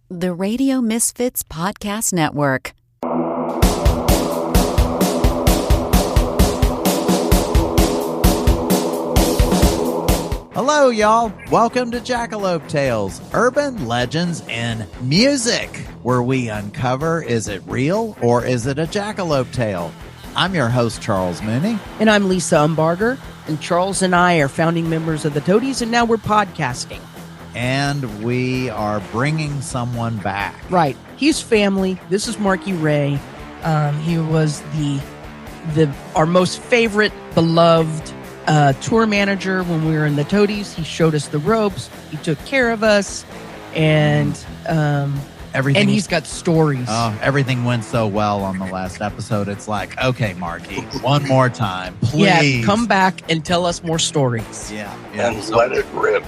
The Radio Misfits Podcast Network. Hello, y'all. Welcome to Jackalope Tales, Urban Legends and Music, where we uncover, is it real or is it a jackalope tale? I'm your host, Charles Mooney. And I'm Lisa Umbarger. And Charles and I are founding members of the Toadies, and now we're podcasting. And we are bringing someone back. Right. He's family. This is Marky Ray. He was our most favorite, beloved tour manager when we were in the Toadies. He showed us the ropes. He took care of us. And everything. And he's got stories. Everything went so well on the last episode. It's like, okay, Marky, one more time, please. Yeah, come back and tell us more stories. Yeah. And let it rip.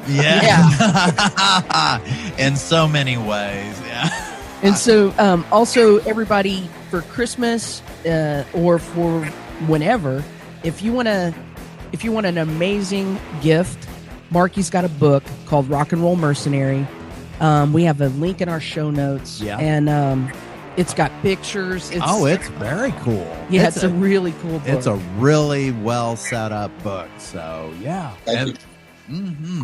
Yeah. In so many ways. Yeah. And so also everybody, for Christmas or for whenever, if you want an amazing gift, Marky's got a book called Rock and Roll Mercenary. We have a link in our show notes. Yeah. And it's got pictures. It's very cool. Yeah, it's a really cool book. It's a really well set up book. So yeah. Thank you.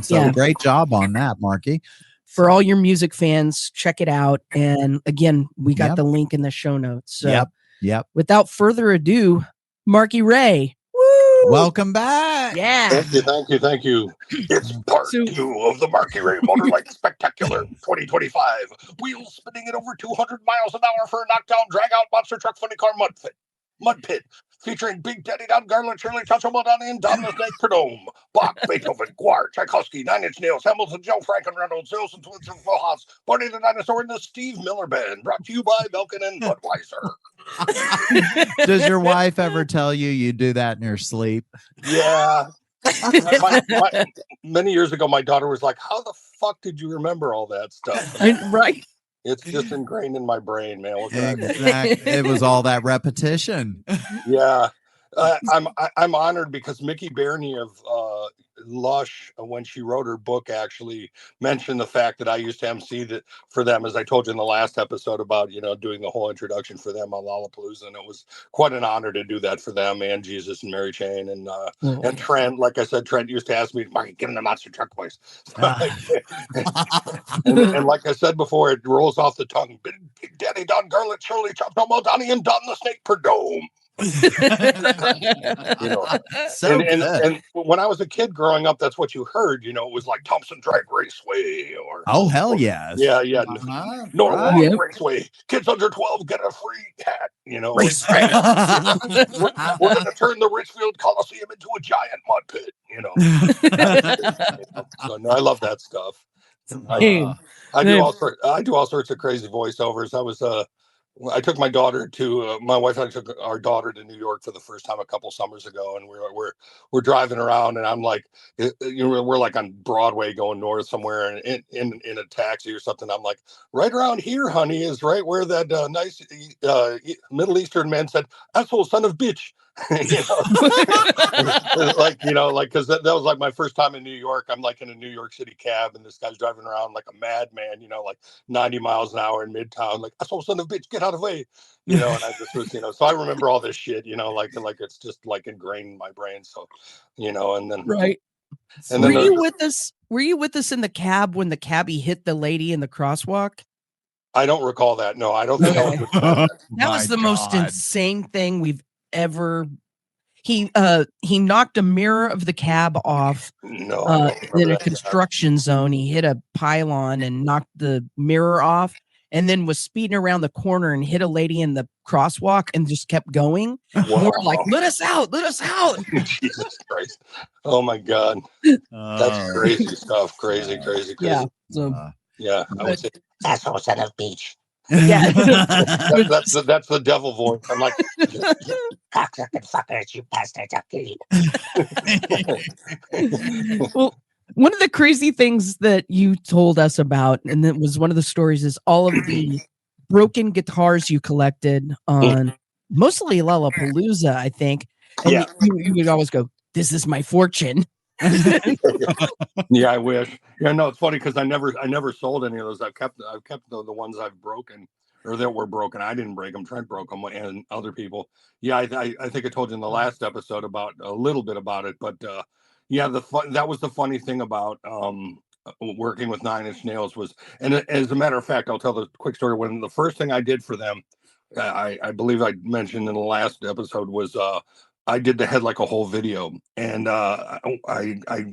So great job on that, Marky. For all your music fans, check it out. And again, we got the link in the show notes. So Yep. without further ado, Marky Ray. Woo! Welcome back. Yeah. Thank you. It's part 2 of the Marky Ray Motorlight Spectacular 2025. Wheels spinning at over 200 miles an hour for a knockdown, drag-out monster truck funny car mud pit. Featuring Big Daddy Don Garland, Shirley Tunstall, Madonna, and Don the Snake Perdome. Bach, Beethoven, Guar, Tchaikovsky, Nine Inch Nails, Hamilton, Joe Franken, Reynolds, Wilson, Twins, and Full Barney the Dinosaur, and the Steve Miller Band. Brought to you by Belkin and Budweiser. Does your wife ever tell you do that in your sleep? Yeah. Many years ago, my daughter was like, how the fuck did you remember all that stuff? Right. It's just ingrained in my brain, man. Exactly. It was all that repetition. Yeah. I'm honored because Mickey Barney of Lush, when she wrote her book, actually mentioned the fact that I used to MC that for them, as I told you in the last episode about, doing the whole introduction for them on Lollapalooza. And it was quite an honor to do that for them and Jesus and Mary Chain and Trent. Like I said, Trent used to ask me, Marky, give him the monster truck voice. and like I said before, it rolls off the tongue. Big Daddy Don Garland, Shirley Tunstall, Donnie, and Don the Snake Perdome. And when I was a kid growing up, that's what you heard. It was like Thompson Drag Raceway, or hell yes, Norwalk Raceway. Kids under 12 get a free hat. Raceway. We're going to turn the Richfield Coliseum into a giant mud pit. So no, I love that stuff. I do all sorts of crazy voiceovers. I took my daughter to my wife and I took our daughter to New York for the first time a couple summers ago, and we're driving around, and I'm like, we're like on Broadway going north somewhere, and in a taxi or something. I'm like, right around here, honey, is right where that nice Middle Eastern man said, "Asshole, son of bitch." Because that was like my first time in New York. I'm like in a New York City cab, and this guy's driving around like a madman, like 90 miles an hour in Midtown, like, asshole, son of a bitch, get out of the way, and I just was, so I remember all this shit, like it's just like ingrained in my brain. So, and then right. And were you with us? Were you with us in the cab when the cabbie hit the lady in the crosswalk? I don't recall that. No, I don't think I was with that. That was the most insane thing we've ever. He knocked a mirror of the cab off in a construction zone. He hit a pylon and knocked the mirror off, and then was speeding around the corner and hit a lady in the crosswalk and just kept going. We're like, let us out. Jesus Christ. Oh my God. That's crazy stuff. Crazy. Yeah. So, I would say, asshole, son of bitch. Yeah. that's the devil voice. I'm like, cocksucking fuckers, you bastards, I'll kill you. Well, one of the crazy things that you told us about, and that was one of the stories, is all of the broken guitars you collected on mostly Lollapalooza, I think. And you would always go, "This is my fortune." Yeah, I wish. Yeah, no, it's funny because I never sold any of those. I've kept the ones I've broken or that were broken. I didn't break them. Trent broke them, and other people. Yeah, I think I told you in the last episode about a little bit about it, but yeah, that was the funny thing about working with Nine Inch Nails was, and as a matter of fact, I'll tell the quick story. When the first thing I did for them, I believe I mentioned in the last episode was I did the Head Like a Hole video, and I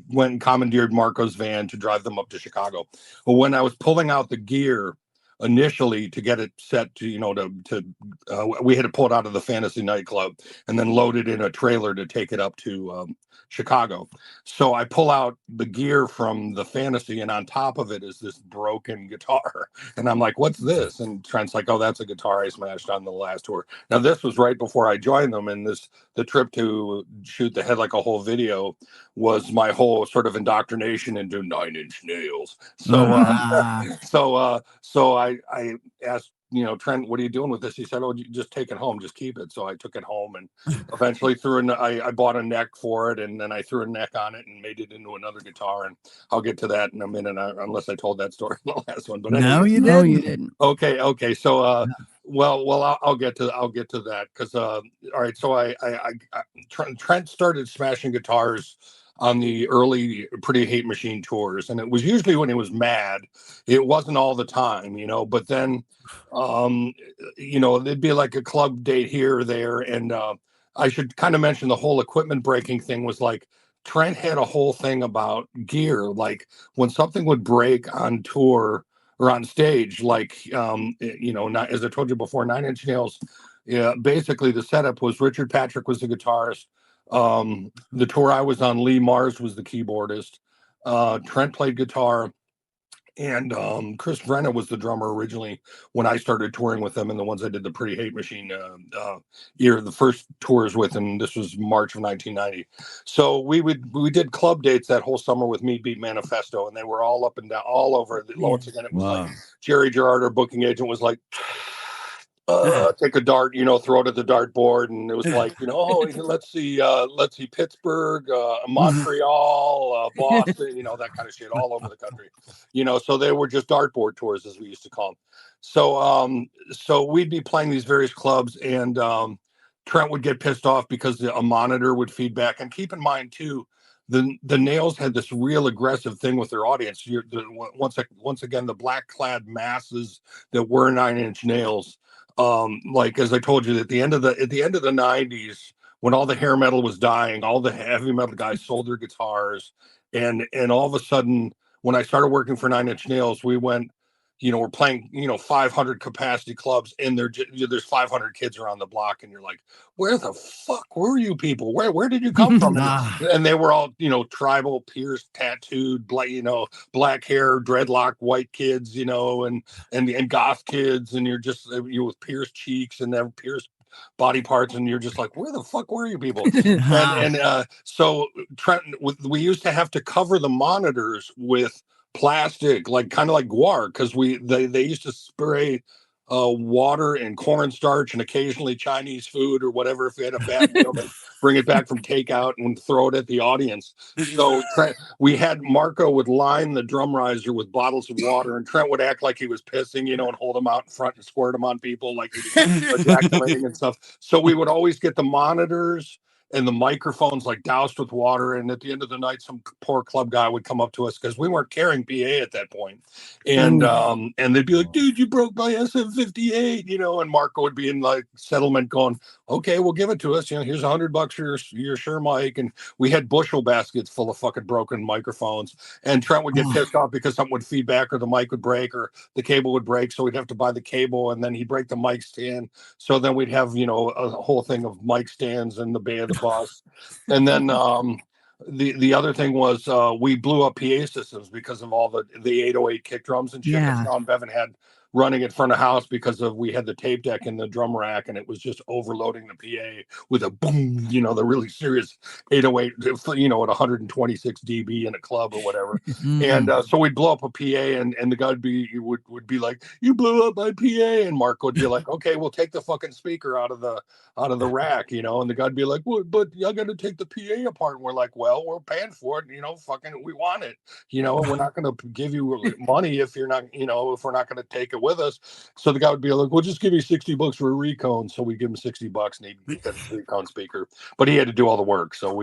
went and commandeered Marco's van to drive them up to Chicago. But when I was pulling out the gear initially to get it set to we had to pull it out of the Fantasy nightclub and then load it in a trailer to take it up to Chicago. So I pull out the gear from the Fantasy, and on top of it is this broken guitar. And I'm like, what's this? And Trent's like, oh, that's a guitar I smashed on the last tour. Now, this was right before I joined them, and the trip to shoot the Head Like a Hole video was my whole sort of indoctrination into Nine Inch Nails. So I asked, Trent, what are you doing with this? He said, oh, you just take it home, just keep it. So I took it home and eventually I bought a neck for it, and then I threw a neck on it and made it into another guitar. And I'll get to that in a minute, unless I told that story in the last one. But no, anyway. you didn't. Okay. So, well, I'll get to that because, all right. So Trent started smashing guitars on the early Pretty Hate Machine tours, and it was usually when he was mad. It wasn't all the time, but then there'd be like a club date here or there. And I should kind of mention the whole equipment breaking thing was like Trent had a whole thing about gear. Like when something would break on tour or on stage, like not, as I told you before, Nine Inch Nails, basically the setup was Richard Patrick was the guitarist. The tour I was on, Lee Mars was the keyboardist. Trent played guitar, and Chris Brenna was the drummer originally when I started touring with them, and the ones I did the Pretty Hate Machine the first tours with, and this was March of 1990. So we did club dates that whole summer with Meat Beat Manifesto, and they were all up and down, all over. Once again, it was like Jerry Gerard, our booking agent, was like, take a dart, throw it at the dartboard, and it was like, let's see Pittsburgh, Montreal, Boston, that kind of shit, all over the country, so they were just dartboard tours, as we used to call them. So we'd be playing these various clubs, and Trent would get pissed off because a monitor would feedback. And keep in mind too, the Nails had this real aggressive thing with their audience. Once again, the black clad masses that were Nine Inch Nails. Like, as I told you, at the end of the 90s, when all the hair metal was dying, all the heavy metal guys sold their guitars, and all of a sudden, when I started working for Nine Inch Nails, we went, we're playing 500 capacity clubs, and there's 500 kids around the block, and you're like, where the fuck were you people? Where did you come from? And they were all tribal, pierced, tattooed, black hair, dreadlock, white kids, and goth kids, and you're with pierced cheeks and then pierced body parts, and you're just like, where the fuck were you people? So Trent, we used to have to cover the monitors with plastic, kind of like guar, because they used to spray water and cornstarch and occasionally Chinese food or whatever. If we had a bad meal, bring it back from takeout and throw it at the audience. So we had Marco would line the drum riser with bottles of water, and Trent would act like he was pissing, and hold them out in front and squirt them on people like ejaculating and stuff. So we would always get the monitors and the microphones doused with water. And at the end of the night, some poor club guy would come up to us because we weren't carrying PA at that point. And they'd be like, dude, you broke my SM58, and Marco would be in settlement going, okay, we'll give it to us. Here's $100 for your Shure mic. And we had bushel baskets full of fucking broken microphones. And Trent would get pissed off because something would feedback or the mic would break or the cable would break. So we'd have to buy the cable, and then he'd break the mic stand. So then we'd have, a whole thing of mic stands and the bay of the bus. And then the other thing was we blew up PA systems because of all the 808 kick drums and shit that Sean Bevan had running it front of house because we had the tape deck in the drum rack, and it was just overloading the PA with a boom, the really serious 808, at 126 dB in a club or whatever. And so we'd blow up a PA, and the guy would be like, "You blew up my PA," and Mark would be like, "Okay, we'll take the fucking speaker out of the rack," and the guy'd be like, "Well, but I got to take the PA apart." And we're like, "Well, we're paying for it, fucking we want it, we're not going to give you money if you're not, if we're not going to take it with us." So the guy would be like, "We'll just give you $60 for a recone." So we give him $60 and he'd get a recone speaker, but he had to do all the work. So so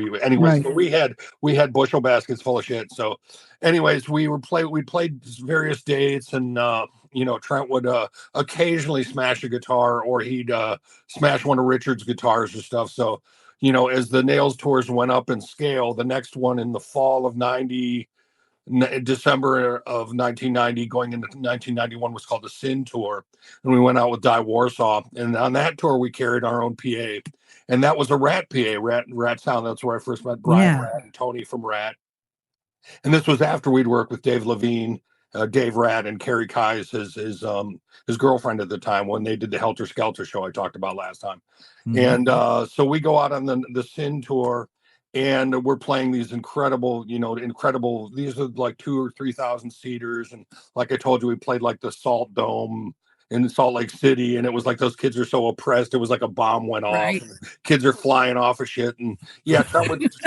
we had bushel baskets full of shit. So anyways, we played various dates, and Trent would occasionally smash a guitar, or he'd smash one of Richard's guitars or stuff. So as the Nails tours went up in scale, the next one in the fall of December of 1990 going into 1991 was called the Sin Tour, and we went out with Die Warsaw, and on that tour we carried our own PA, and that was a Rat PA, Rat Sound. That's where I first met Brian Rat and Tony from Rat. And this was after we'd worked with Dave Levine, Dave Rat, and Carrie Kais, his girlfriend at the time, when they did the Helter Skelter show I talked about last time. And so we go out on the Sin Tour, and we're playing these incredible, these are like 2,000 or 3,000 seaters. And like I told you, we played like the Salt Dome in Salt Lake City, and it was like those kids are so oppressed. It was like a bomb went off. And kids are flying off of shit. And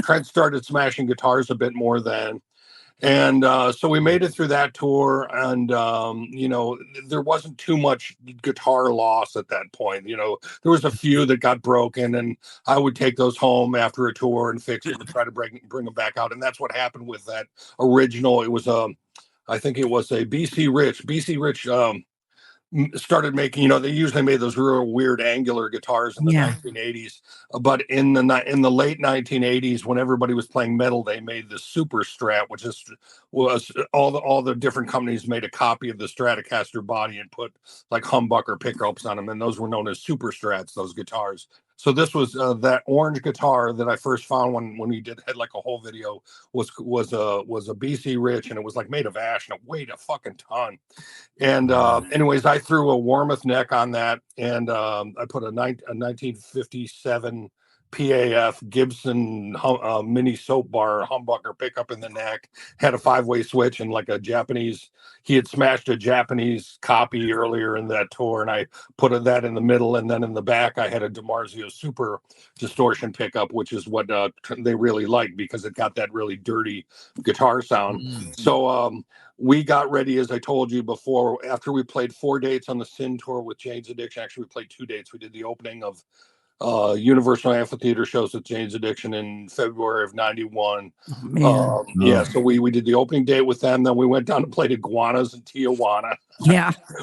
Trent started smashing guitars a bit more then. And so we made it through that tour, and there wasn't too much guitar loss at that point. There was a few that got broken, and I would take those home after a tour and fix them and try to bring them back out. And that's what happened with that original. It was I think it was a BC Rich started making, they usually made those real weird angular guitars in the 1980s, but in the late 1980s, when everybody was playing metal, they made the Super Strat, which was all the different companies made a copy of the Stratocaster body and put like humbucker pickups on them, and those were known as Super Strats, those guitars. So this was that orange guitar that I first found when we had like a whole video was a BC Rich, and it was like made of ash, and it weighed a fucking ton. And anyways, I threw a Warmoth neck on that, and I put a 1957 PAF Gibson mini soap bar humbucker pickup in the neck, had a 5-way switch, and like he had smashed a Japanese copy earlier in that tour, and I put that in the middle, and then in the back I had a DiMarzio Super distortion pickup, which is what they really liked because it got that really dirty guitar sound. So we got ready, as I told you before, after we played 4 dates on the Sin Tour with Jane's Addiction. Actually, we played 2 dates. We did the opening of Universal Amphitheater shows with Jane's Addiction in February of 91. So we did the opening date with them. Then we went down and played Iguanas in Tijuana.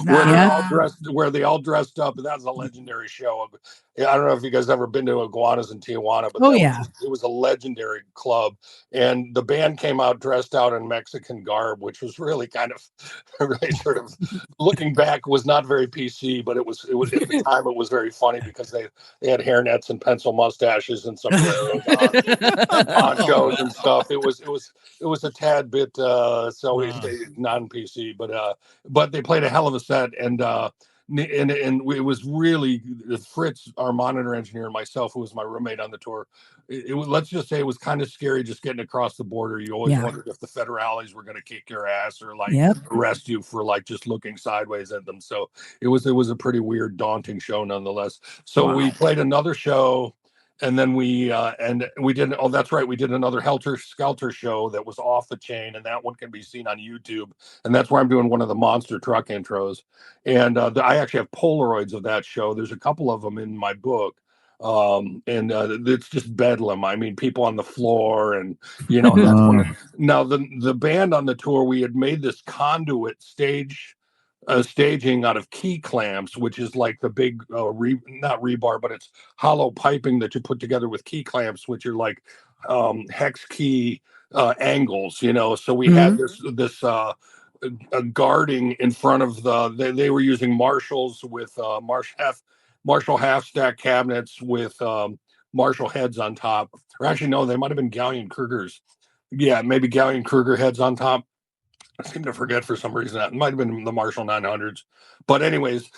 Where they all dressed up. And that was a legendary show. I don't know if you guys ever been to Iguanas in Tijuana, but it was a legendary club. And the band came out dressed out in Mexican garb, which was really kind of, really sort of, looking back, was not very PC, but it was at the time it was very funny because they had hairnets and pencil mustaches and some ponchos and stuff. It was a tad bit non-PC, but they played a hell of a set, and it was really Fritz, our monitor engineer, and myself, who was my roommate on the tour. It was, let's just say, it was kind of scary just getting across the border. You always wondered if the federales were going to kick your ass or arrest you for just looking sideways at them. So it was a pretty weird, daunting show nonetheless. So we played another show. And then we did. Oh, that's right. We did another Helter Skelter show that was off the chain, and that one can be seen on YouTube. And that's where I'm doing one of the monster truck intros. And I actually have Polaroids of that show. There's a couple of them in my book. And it's just bedlam. I mean, people on the floor, and now the band on the tour, we had made this conduit staging out of key clamps, which is like the big not rebar, but it's hollow piping that you put together with key clamps, which are like hex key angles, so we had this guarding in front of they were using Marshalls with Marshall half stack cabinets with Marshall heads on top, or actually no, they might have been Galleon Krugers. Yeah, maybe Galleon Kruger heads on top. I seem to forget for some reason. That might have been the Marshall 900s. But anyways,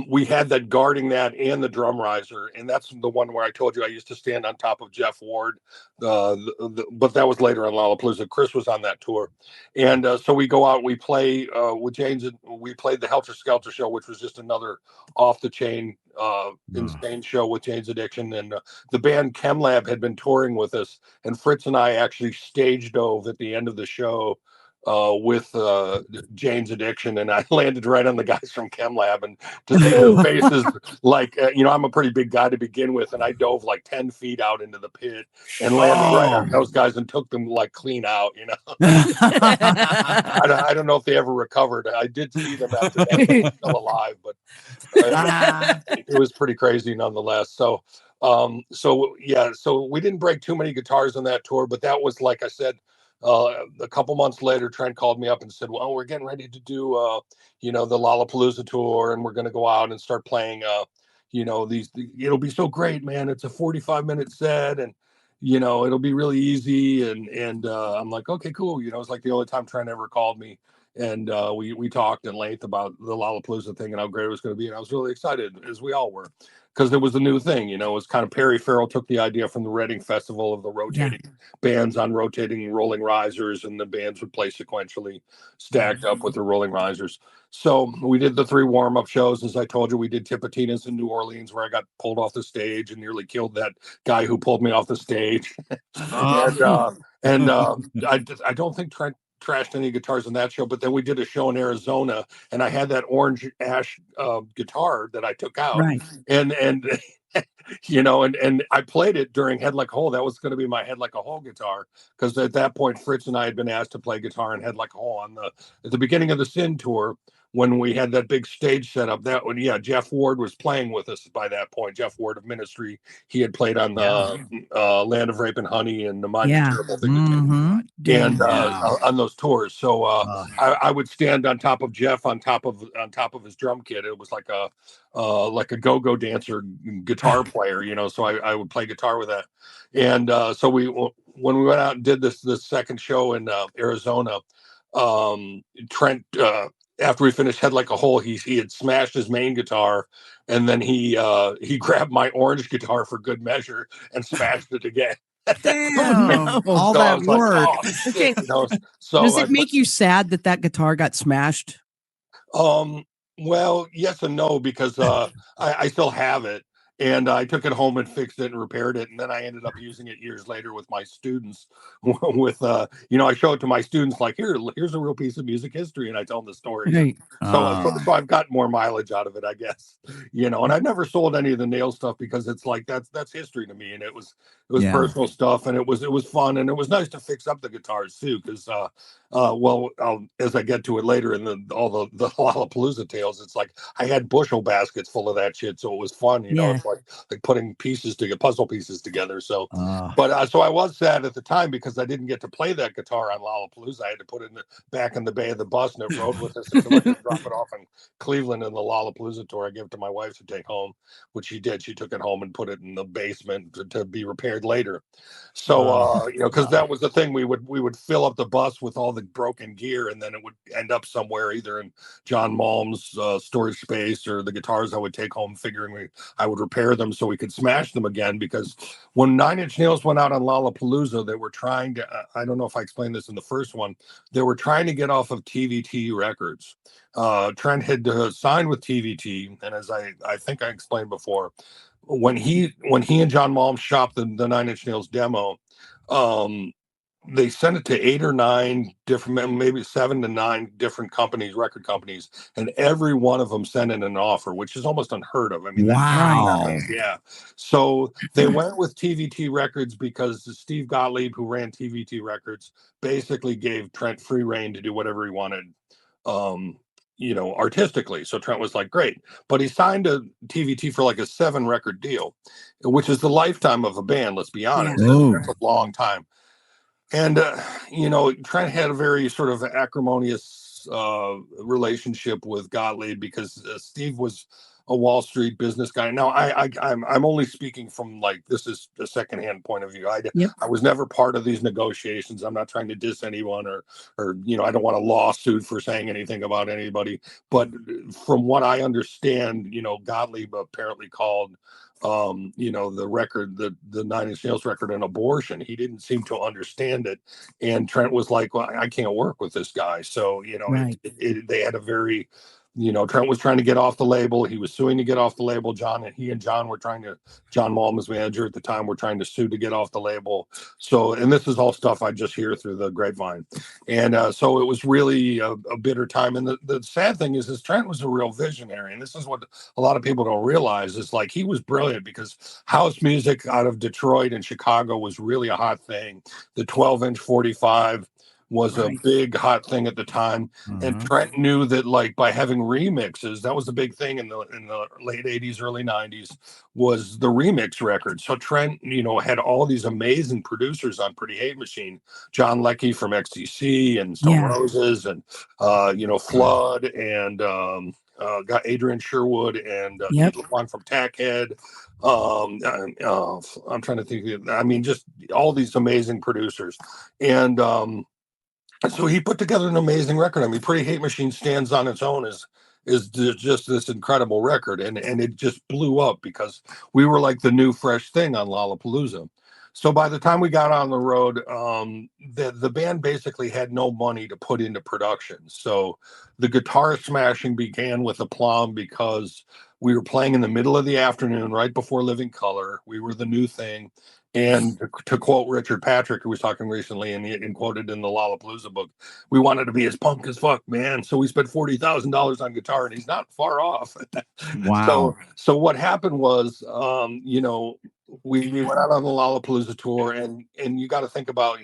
we had that guarding that and the drum riser. And that's the one where I told you I used to stand on top of Jeff Ward. But that was later on Lollapalooza. Chris was on that tour. And so we go out, we play with James. We played the Helter Skelter show, which was just another off the chain, insane show with Jane's Addiction. And the band ChemLab had been touring with us. And Fritz and I actually stage dove at the end of the show with Jane's Addiction, and I landed right on the guys from ChemLab, and to see their faces, like I'm a pretty big guy to begin with, and I dove like 10 feet out into the pit and landed right on those guys and took them like clean out. I don't know if they ever recovered. I did see them after that, still alive, but it was pretty crazy nonetheless. So we didn't break too many guitars on that tour, but that was, like I said, a couple months later, Trent called me up and said, well, we're getting ready to do, the Lollapalooza tour, and we're going to go out and start playing, it'll be so great, man. It's a 45-minute set, and, it'll be really easy. And I'm like, okay, cool. It's like the only time Trent ever called me. And we talked at length about the Lollapalooza thing and how great it was going to be. And I was really excited, as we all were, because it was a new thing. It was kind of Perry Farrell took the idea from the Reading Festival of the rotating bands on rotating rolling risers, and the bands would play sequentially stacked up with the rolling risers. So we did the 3 warm-up shows. As I told you, we did Tipitina's in New Orleans, where I got pulled off the stage and nearly killed that guy who pulled me off the stage. I don't think Trent trashed any guitars in that show, but then we did a show in Arizona, and I had that orange ash guitar that I took out, and and I played it during Head Like a Hole. That was going to be my Head Like a Hole guitar, because at that point Fritz and I had been asked to play guitar in Head Like a Hole at the beginning of the Sin tour, when we had that big stage set up. That one, Jeff Ward was playing with us by that point. Jeff Ward of Ministry. He had played on the Land of Rape and Honey and the Mind is Terrible Thing, and on those tours. So I would stand on top of Jeff on top of his drum kit. It was like a go-go dancer guitar player, so I would play guitar with that. And so when we went out and did this second show in Arizona, Trent, after we finished Head Like a Hole, he had smashed his main guitar, and then he grabbed my orange guitar for good measure and smashed it again. Damn, all that work. Okay. So does it make you sad that guitar got smashed? Well, yes and no, because I still have it. And I took it home and fixed it and repaired it. And then I ended up using it years later with my students. I show it to my students like, here's a real piece of music history. And I tell them the story. Right. So I've got more mileage out of it, I guess. And I've never sold any of the nail stuff, because it's like, that's history to me. And it was personal stuff. And it was fun. And it was nice to fix up the guitars too. Because, as I get to it later in all the Lollapalooza tales, it's like I had bushel baskets full of that shit. So it was fun. It's like putting puzzle pieces together. So, so I was sad at the time, because I didn't get to play that guitar on Lollapalooza. I had to put it back in the bay of the bus, and it rode with us until I could drop it off in Cleveland in the Lollapalooza tour. I gave it to my wife to take home, which she did. She took it home and put it in the basement to be repaired later. So, because that was the thing, we would fill up the bus with all the broken gear, and then it would end up somewhere, either in John Malm's storage space, or the guitars I would take home, figuring I would repair them so we could smash them again. Because when 9 Inch Nails went out on Lollapalooza, they were trying to, I don't know if I explained this in the first one, they were trying to get off of TVT Records. Trent had signed with TVT, and as I think I explained before, when he and John Malm shopped the 9 Inch Nails demo, they sent it to 8 or 9 different, maybe 7 to 9 different companies, record companies, and every one of them sent in an offer, which is almost unheard of. I mean, wow. Yeah. So they went with TVT Records because Steve Gottlieb, who ran TVT Records, basically gave Trent free reign to do whatever he wanted, artistically. So Trent was like, great. But he signed a TVT for like a 7-record deal, which is the lifetime of a band, let's be honest. That's a long time. And, Trent had a very sort of acrimonious relationship with Gottlieb, because Steve was a Wall Street business guy. Now, I'm only speaking from like, this is a secondhand point of view. I was never part of these negotiations. I'm not trying to diss anyone or I don't want a lawsuit for saying anything about anybody. But from what I understand, Gottlieb apparently called the record, the Nine Inch Nails record, an abortion. He didn't seem to understand it. And Trent was like, well, I can't work with this guy. So, Right. They had a very, Trent was trying to get off the label. He was suing to get off the label. John were trying to, John Malm's manager at the time, were trying to sue to get off the label. So, and this is all stuff I just hear through the grapevine. And so it was really a bitter time. And the sad thing is Trent was a real visionary. And this is what a lot of people don't realize, is like, he was brilliant because house music out of Detroit and Chicago was really a hot thing. The 12-inch 45 was a big hot thing at the time. And Trent knew that, like, by having remixes, that was a big thing in the late 80s, early 90s, was the remix record. So Trent, had all these amazing producers on Pretty Hate Machine, John Leckie from XTC and Stone Roses, and Flood, and got Adrian Sherwood and one from Tackhead. I'm trying to think. Just all these amazing producers. And so he put together an amazing record. Pretty Hate Machine stands on its own as just this incredible record, and it just blew up because we were like the new fresh thing on Lollapalooza. So by the time we got on the road, the band basically had no money to put into production. So the guitar smashing began with aplomb because we were playing in the middle of the afternoon, right before Living Color. We were the new thing. And to quote Richard Patrick, who was talking recently and quoted in the Lollapalooza book, we wanted to be as punk as fuck, man. So we spent $40,000 on guitar, and he's not far off. Wow. So what happened was, we went out on the Lollapalooza tour, and you got to think about,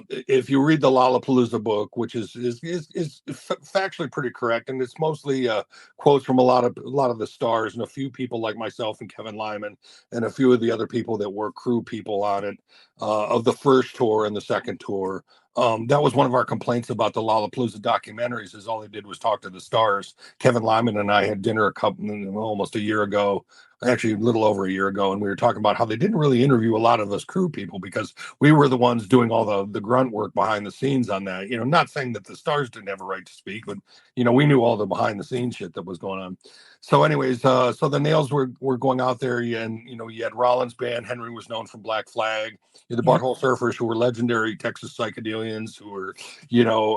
if you read the Lollapalooza book, which is factually pretty correct, and it's mostly quotes from a lot of the stars and a few people like myself and Kevin Lyman and a few of the other people that were crew people on it, of the first tour and the second tour. That was one of our complaints about the Lollapalooza documentaries, is all they did was talk to the stars. Kevin Lyman and I had dinner almost a year ago, actually a little over a year ago, and we were talking about how they didn't really interview a lot of us crew people because we were the ones doing all the grunt work behind the scenes on that. Not saying that the stars didn't have a right to speak, but we knew all the behind the scenes shit that was going on. So anyways, so the Nails were going out there, and you had Rollins' band. Henry was known from Black Flag. You had the Butthole Surfers, who were legendary Texas psychedelians, who were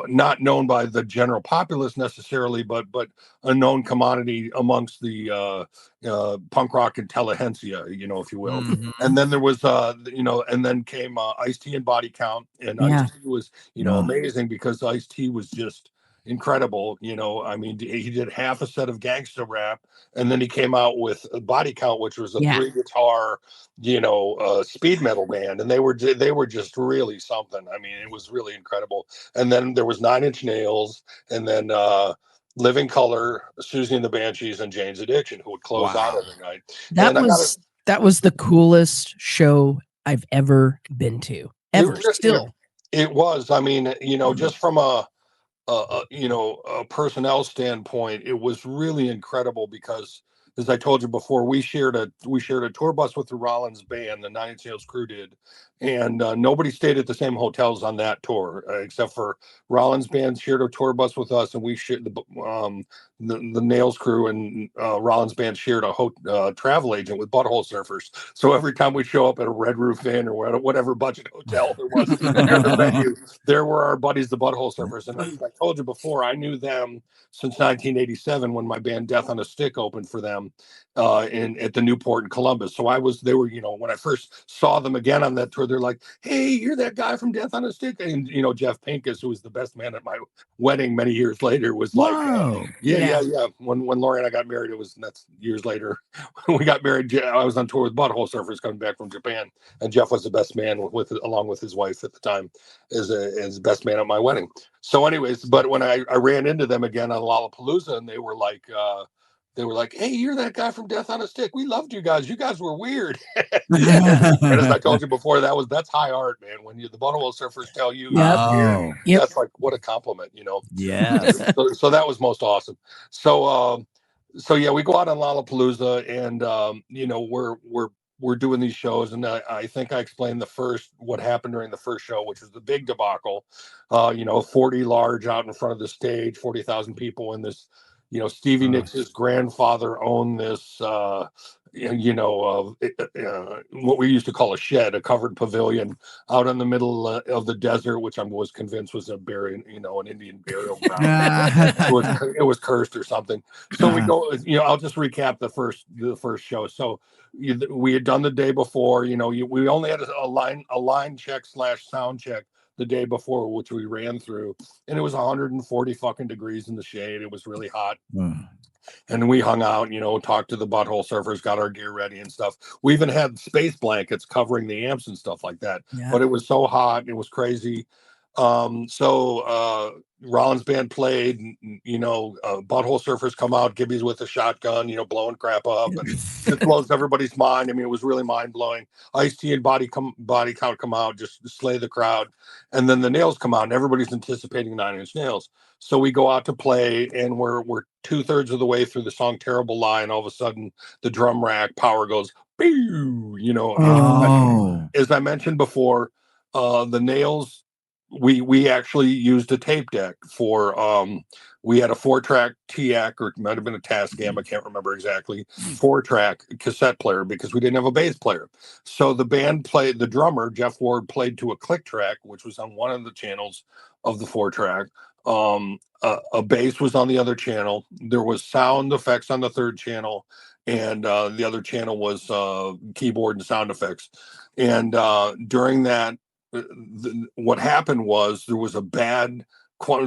not known by the general populace necessarily, but a known commodity amongst the punk rock intelligentsia, if you will. And then there was and then came Ice-T and Body Count, and Ice-T was amazing because Ice-T was just incredible. He did half a set of gangster rap, and then he came out with Body Count, which was a 3-guitar speed metal band, and they were just really something. It was really incredible. And then there was Nine Inch Nails, and then Living Color, Susie and the Banshees, and Jane's Addiction, who would close out every night. That was the coolest show I've ever been to. It was. Just from a personnel standpoint, it was really incredible because, as I told you before, we shared a tour bus with the Rollins band, the Nine Inch Nails crew did, and nobody stayed at the same hotels on that tour except for Rollins band shared a tour bus with us, and we shared the Nails crew and Rollins band shared a travel agent with Butthole Surfers. So every time we show up at a Red Roof Inn or whatever budget hotel there was near the venue, there were our buddies, the Butthole Surfers. And I told you before, I knew them since 1987 when my band Death on a Stick opened for them at the Newport in Columbus. So they were, when I first saw them again on that tour, they're like, "Hey, you're that guy from Death on a Stick." And Jeff Pincus, who was the best man at my wedding many years later, was like, yeah. When Lori and I got married, that's years later. When we got married, I was on tour with Butthole Surfers coming back from Japan, and Jeff was the best man along with his wife at the time as best man at my wedding. So anyways, but when I ran into them again on Lollapalooza, and they were like, "Hey, you're that guy from Death on a Stick. We loved you guys. You guys were weird." And as I told you before, that's high art, man. When the Butthole Surfers tell you, that's like, what a compliment, Yes. So that was most awesome. So So yeah, we go out on Lollapalooza, and we're doing these shows, and I think I explained what happened during the first show, which was the big debacle. 40 large out in front of the stage, 40,000 people in this. Stevie Nicks' grandfather owned this. What we used to call a shed, a covered pavilion out in the middle of the desert, which I was convinced was an Indian burial ground. It was cursed or something. So we go. I'll just recap the first show. So we had done the day before. We only had a line check / sound check the day before, which we ran through, and it was 140 fucking degrees in the shade. It was really hot. And we hung out, talked to the Butthole Surfers, got our gear ready and stuff. We even had space blankets covering the amps and stuff like that. Yeah. But it was so hot, it was crazy. So Rollins band played, Butthole Surfers come out, Gibby's with a shotgun, blowing crap up, and it blows everybody's mind. I mean, it was really mind blowing. Ice-T and Body Count come out, just slay the crowd, and then the Nails come out, and everybody's anticipating 9 Inch Nails. So we go out to play, and we're 2/3 of the way through the song "Terrible Lie," and all of a sudden the drum rack power goes, pew, As I mentioned before, the Nails. We actually used a tape deck for we had a 4-track TAC, or it might have been a Tascam, I can't remember exactly, 4-track cassette player, because we didn't have a bass player. So the band played, the drummer Jeff Ward played to a click track, which was on one of the channels of the 4-track. A bass was on the other channel. There was sound effects on the third channel, and the other channel was keyboard and sound effects. And during that, what happened was there was a bad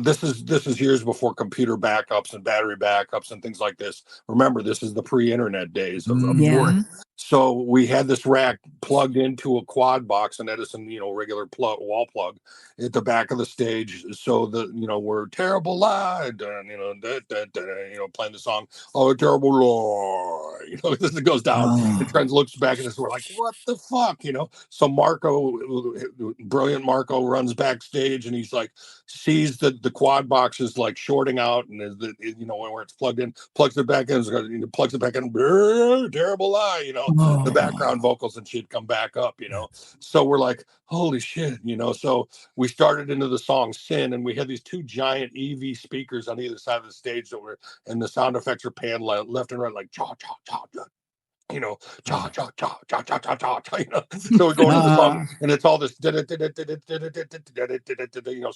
this is years before computer backups and battery backups and things like this. Remember, this is the pre-internet days of viewing. So we had this rack plugged into a quad box, an Edison, regular wall plug at the back of the stage. So we're Terrible Lie, playing the song, oh, Terrible Lie, as it goes down, and Trent looks back and we're like, what the fuck, So brilliant Marco runs backstage, and he's like, sees that the quad box is like shorting out, and where it's plugged in, plugs it back in, plugs it back in, Terrible Lie, the background vocals and shit come back up, So we're like, holy shit, So we started into the song Sin, and we had these 2 giant EV speakers on either side of the stage and the sound effects are panned left and right, like cha cha cha cha. Cha cha cha cha cha cha cha. So we go into the song, and it's all this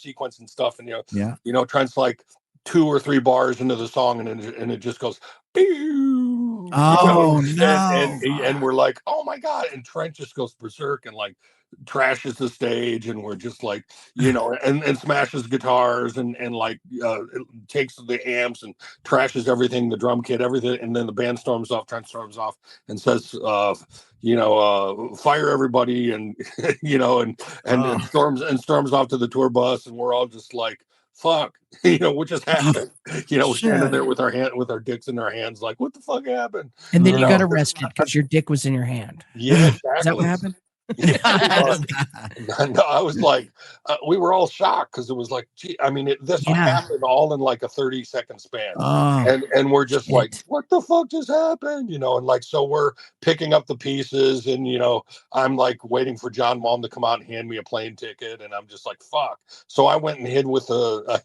sequence and stuff, and Trent's like 2 or 3 bars into the song, and it just goes, no! And we're like, oh my god! And Trent just goes berserk and like trashes the stage, and we're just like, and smashes guitars and like takes the amps and trashes everything, the drum kit, everything, and then the band storms off. Trent storms off and says, fire everybody, and and storms off to the tour bus, and we're all just like, fuck, what just happened? We're standing there with our dicks in our hands, like, what the fuck happened? And then you got arrested because your dick was in your hand. Yeah, exactly. Is that what happened? No, I was like, we were all shocked, because it was like, gee, I mean, this happened all in like a 30-second span, and we're just like, what the fuck just happened, and like, so we're picking up the pieces, and I'm like waiting for John Malm to come out and hand me a plane ticket, and I'm just like, fuck. So I went and hid with all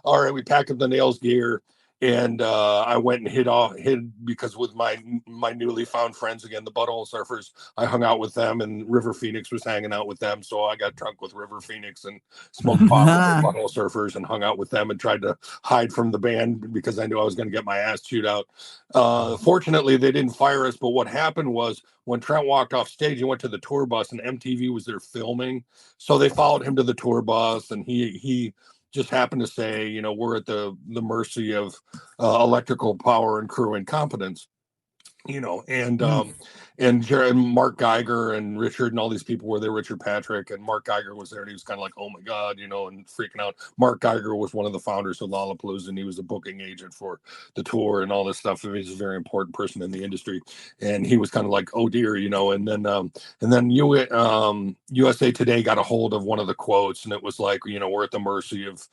right, we packed up the Nails gear. And I went and hid because with my newly found friends again, the Butthole Surfers, I hung out with them, and River Phoenix was hanging out with them. So I got drunk with River Phoenix and smoked pot with the Butthole Surfers and hung out with them and tried to hide from the band because I knew I was going to get my ass chewed out. Fortunately, they didn't fire us. But what happened was, when Trent walked off stage, he went to the tour bus, and MTV was there filming. So they followed him to the tour bus, and he just happened to say, we're at the mercy of electrical power and crew incompetence, and Mark Geiger and Richard and all these people were there, Richard Patrick, and Mark Geiger was there, and he was kind of like, oh my God, and freaking out. Mark Geiger was one of the founders of Lollapalooza, and he was a booking agent for the tour and all this stuff. He's a very important person in the industry, and he was kind of like, oh dear, and then USA Today got a hold of one of the quotes, and it was like, we're at the mercy of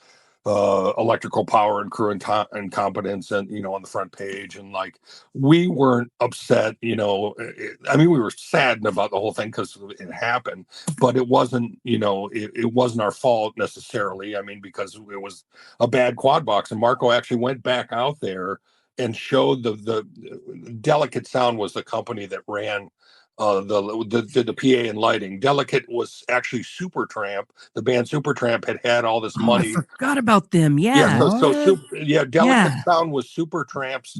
electrical power and crew incompetence, and on the front page, and like we weren't upset. I mean, we were saddened about the whole thing because it happened, but it wasn't it wasn't our fault necessarily. I mean, because it was a bad quad box, and Marco actually went back out there and showed the Delicate Sound was the company that ran the PA and lighting. Delicate was actually Supertramp. The band Supertramp had all this money. I forgot about them. Yeah. Delicate Sound was Supertramp's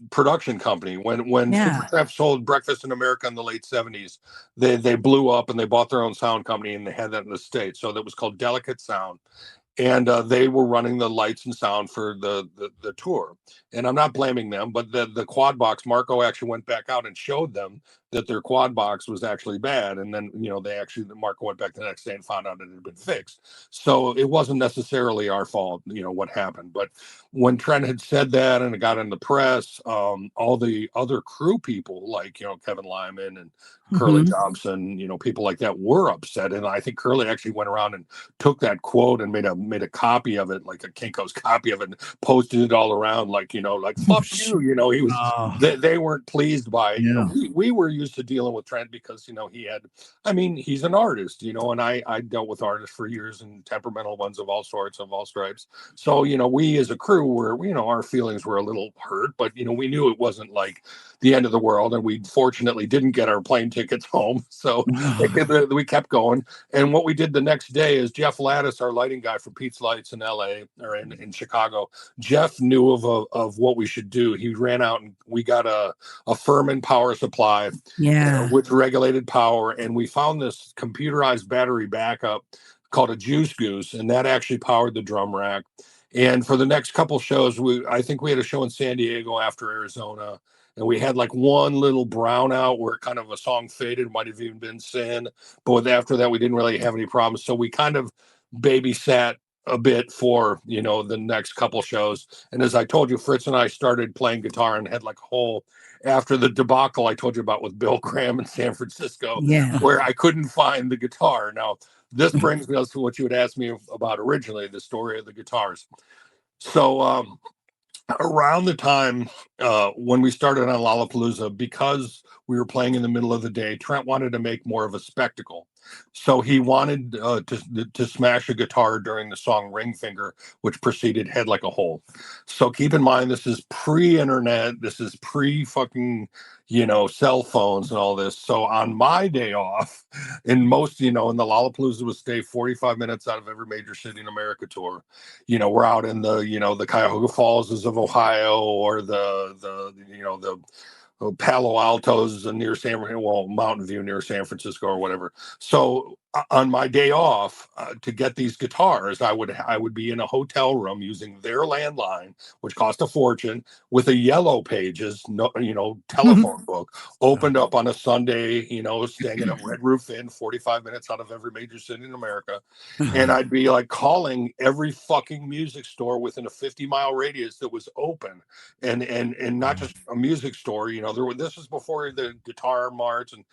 production company. When Supertramp sold Breakfast in America in the late 70s, they blew up and they bought their own sound company, and they had that in the States. So that was called Delicate Sound. And they were running the lights and sound for the tour. And I'm not blaming them, but the quad box, Marco actually went back out and showed them that their quad box was actually bad. And then, Marco went back the next day and found out it had been fixed. So it wasn't necessarily our fault, what happened. But when Trent had said that and it got in the press, all the other crew people like, Kevin Lyman and Curly Johnson, people like that were upset. And I think Curly actually went around and took that quote and made a copy of it, like a Kinko's copy of it, and posted it all around, like fuck you. He was. They weren't pleased by it. Yeah. We were used to dealing with Trent because he had. I mean, he's an artist, and I dealt with artists for years, and temperamental ones of all sorts, of all stripes. So we as a crew were, our feelings were a little hurt, but we knew it wasn't like the end of the world, and we fortunately didn't get our plane tickets home, so we kept going. And what we did the next day is Jeff Lattis, our lighting guy for Pete's Lights in LA or in Chicago, Jeff knew of what we should do. He ran out and we got a Furman power supply, with regulated power, and we found this computerized battery backup called a Juice Goose, and that actually powered the drum rack. And for the next couple shows, I think we had a show in San Diego after Arizona. And we had like one little brownout where kind of a song faded, might have even been Sin. But after that, we didn't really have any problems. So we kind of babysat a bit for, the next couple shows. And as I told you, Fritz and I started playing guitar and had like a whole, after the debacle I told you about with Bill Graham in San Francisco, where I couldn't find the guitar. Now, this brings us to what you had asked me about originally, the story of the guitars. So, around the time when we started on Lollapalooza, because we were playing in the middle of the day, Trent wanted to make more of a spectacle. So he wanted to smash a guitar during the song Ring Finger, which preceded Head Like a Hole. So keep in mind, this is pre-internet. This is pre-fucking, cell phones and all this. So on my day off, in most, in the Lollapalooza would stay 45 minutes out of every major city in America tour. We're out in the, the Cuyahoga Falls of Ohio, or the Palo Altos near Mountain View near San Francisco or whatever. So on my day off to get these guitars, I would be in a hotel room using their landline, which cost a fortune, with a Yellow Pages, telephone book, opened up on a Sunday, staying in a Red Roof Inn, 45 minutes out of every major city in America. And I'd be like calling every fucking music store within a 50-mile radius that was open, and not just a music store. This was before the Guitar Marts and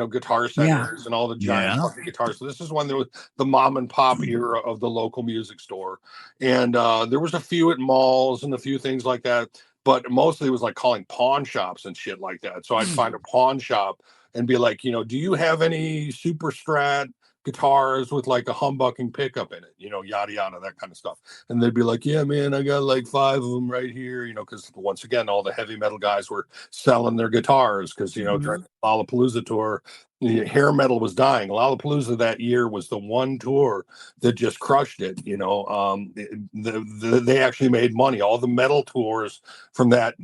Guitar Centers and all the giant fucking guitars. So this is when there was the mom and pop era of the local music store, and there was a few at malls and a few things like that, but mostly it was like calling pawn shops and shit like that. So I'd find a pawn shop and be like, do you have any Super Strat guitars with like a humbucking pickup in it, yada yada, that kind of stuff. And they'd be like, yeah man, I got like 5 of them right here, because once again, all the heavy metal guys were selling their guitars, because during the Lollapalooza tour, hair metal was dying. Lollapalooza that year was the one tour that just crushed it. They actually made money. All the metal tours from that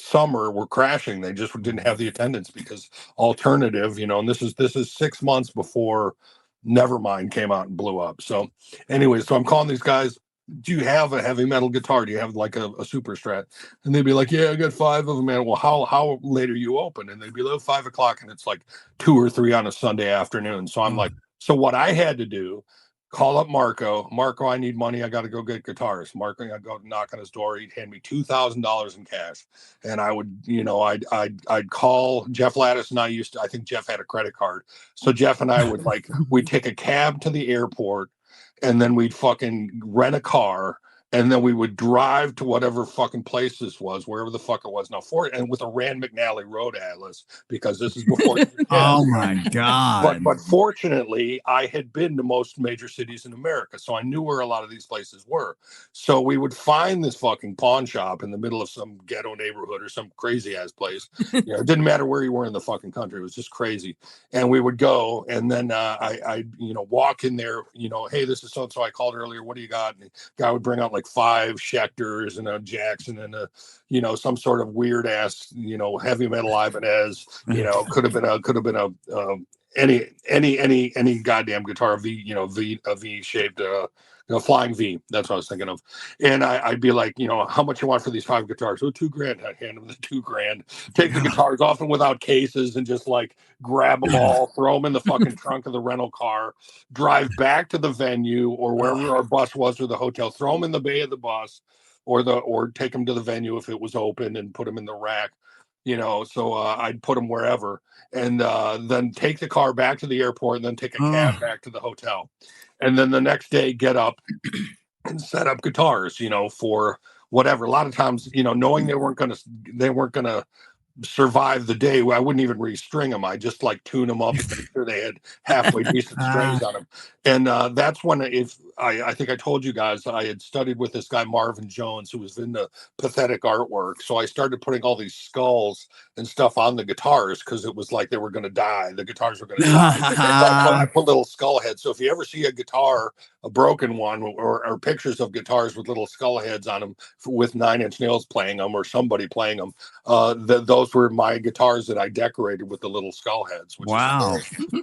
summer were crashing. They just didn't have the attendance because alternative, and this is 6 months before Nevermind came out and blew up. So anyway, so I'm calling these guys, do you have a heavy metal guitar? Do you have like a Super Strat? And they'd be like, yeah, I got 5 of them, man. Well, how late are you open? And they'd be like 5 o'clock, and it's like 2 or 3 on a Sunday afternoon. So I'm like, so what I had to do, call up Marco, I need money. I got to go get guitars. Marco, I'd go knock on his door. He'd hand me $2,000 in cash. And I would, I'd call Jeff Lattis, and I think Jeff had a credit card. So Jeff and I would we'd take a cab to the airport, and then we'd fucking rent a car, and then we would drive to whatever fucking place this was, wherever the fuck it was. Now, and with a Rand McNally road atlas, because this is before. Oh my God. But fortunately, I had been to most major cities in America, so I knew where a lot of these places were. So we would find this fucking pawn shop in the middle of some ghetto neighborhood or some crazy ass place. It didn't matter where you were in the fucking country. It was just crazy. And we would go, and then I walk in there, hey, this is so-and-so I called earlier. What do you got? And the guy would bring out like 5 Schecters and a Jackson and some sort of weird ass, heavy metal Ibanez, could have been a any goddamn guitar, a V shaped, flying V. That's what I was thinking of. And I'd be like, how much you want for these 5 guitars? Oh, $2,000. I'd hand them the $2,000. Take the guitars, often without cases, and just like grab them all, throw them in the fucking trunk of the rental car, drive back to the venue or wherever our bus was or the hotel, throw them in the bay of the bus, or take them to the venue if it was open and put them in the rack. So I'd put them wherever, and then take the car back to the airport, and then take a cab back to the hotel, and then the next day get up and set up guitars, for whatever. A lot of times, knowing they weren't gonna survive the day, I wouldn't even restring them. I just like tune them up and make sure they had halfway decent strings on them. And that's when, I think I told you guys, I had studied with this guy Marvin Jones, who was into pathetic artwork. So I started putting all these skulls and stuff on the guitars, because it was like they were going to die. The guitars were going to die. I put little skull heads. So if you ever see a guitar, a broken one, or pictures of guitars with little skull heads on them with 9 Inch Nails playing them, or somebody playing them, those were my guitars that I decorated with the little skull heads. Wow.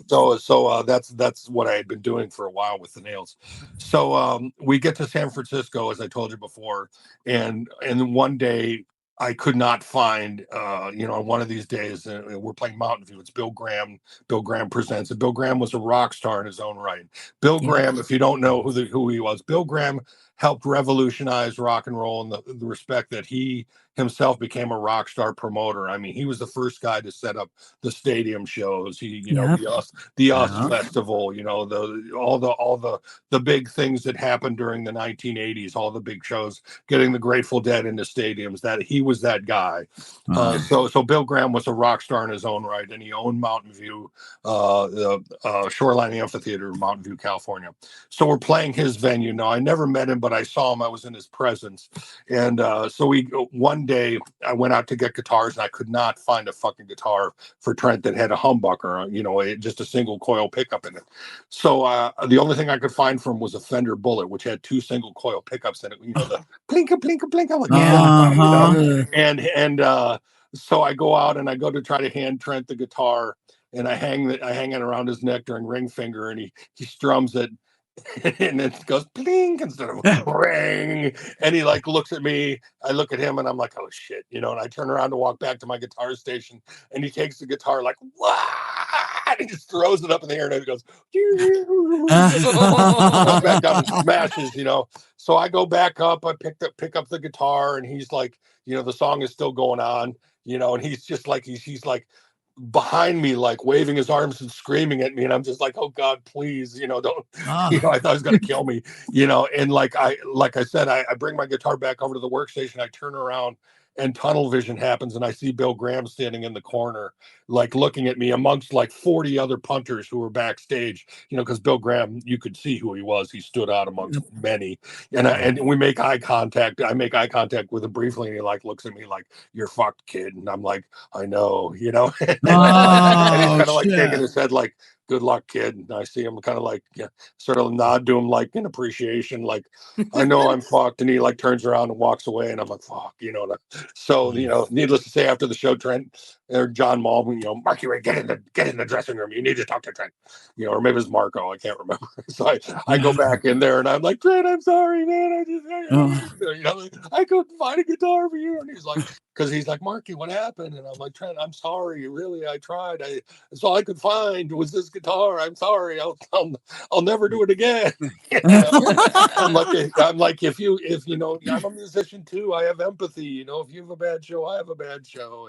So that's what I had been doing for a while with the nails. So we get to San Francisco, as I told you before, and one day I could not find, on one of these days, we're playing Mountain View. It's Bill Graham. Bill Graham presents it. Bill Graham was a rock star in his own right. Bill Graham, if you don't know who he was, Bill Graham helped revolutionize rock and roll in the respect that he himself became a rock star promoter. I mean, he was the first guy to set up the stadium shows. The US Festival, all the big things that happened during the 1980s, all the big shows, getting the Grateful Dead into stadiums. That he was that guy. So Bill Graham was a rock star in his own right, and he owned Mountain View, the Shoreline Amphitheater in Mountain View, California. So we're playing his venue. Now, I never met him, but I saw him. I was in his presence. And so one day I went out to get guitars, and I could not find a fucking guitar for Trent that had a humbucker, just a single coil pickup in it. So the only thing I could find for him was a Fender Bullet, which had 2 single coil pickups in it, the plinka, plinka, plinka. And so I go out and I go to try to hand Trent the guitar, and I hang it around his neck during ring finger, and he strums it. And it goes blink instead of ring. And he like looks at me. I look at him, and I'm like, oh shit, and I turn around to walk back to my guitar station, and he takes the guitar like, wow, and he just throws it up in the air, and it goes back down and smashes. So I go back up. I pick up the guitar, and he's like, the song is still going on, and he's just like he's like behind me, like waving his arms and screaming at me, and I'm just like, oh God, please, don't. I thought he was gonna kill me, and like I said, I bring my guitar back over to the workstation. I turn around, and tunnel vision happens, and I see Bill Graham standing in the corner, like looking at me amongst like 40 other punters who were backstage, because Bill Graham, you could see who he was. He stood out amongst many, and we make eye contact. I make eye contact with him briefly, and he like looks at me like, "You're fucked, kid," and I'm like, "I know," and he's kind of like shaking his head like, "Good luck, kid." And I see him kind of like sort of nod to him like in appreciation, like, I know I'm fucked. And he like turns around and walks away, and I'm like, fuck, So, needless to say, after the show, Trent or John Malm, Marky Ray, get in the dressing room. You need to talk to Trent, or maybe it's Marco. I can't remember. So I go back in there, and I'm like, Trent, I'm sorry, man. I couldn't find a guitar for you. And he's like, because he's like, Marky, what happened? And I'm like, Trent, I'm sorry, really, I tried. That's all I could find was this guitar. I'm sorry, I'll never do it again. I'm like, if you know, I'm a musician too. I have empathy. You know, if you have a bad show, I have a bad show.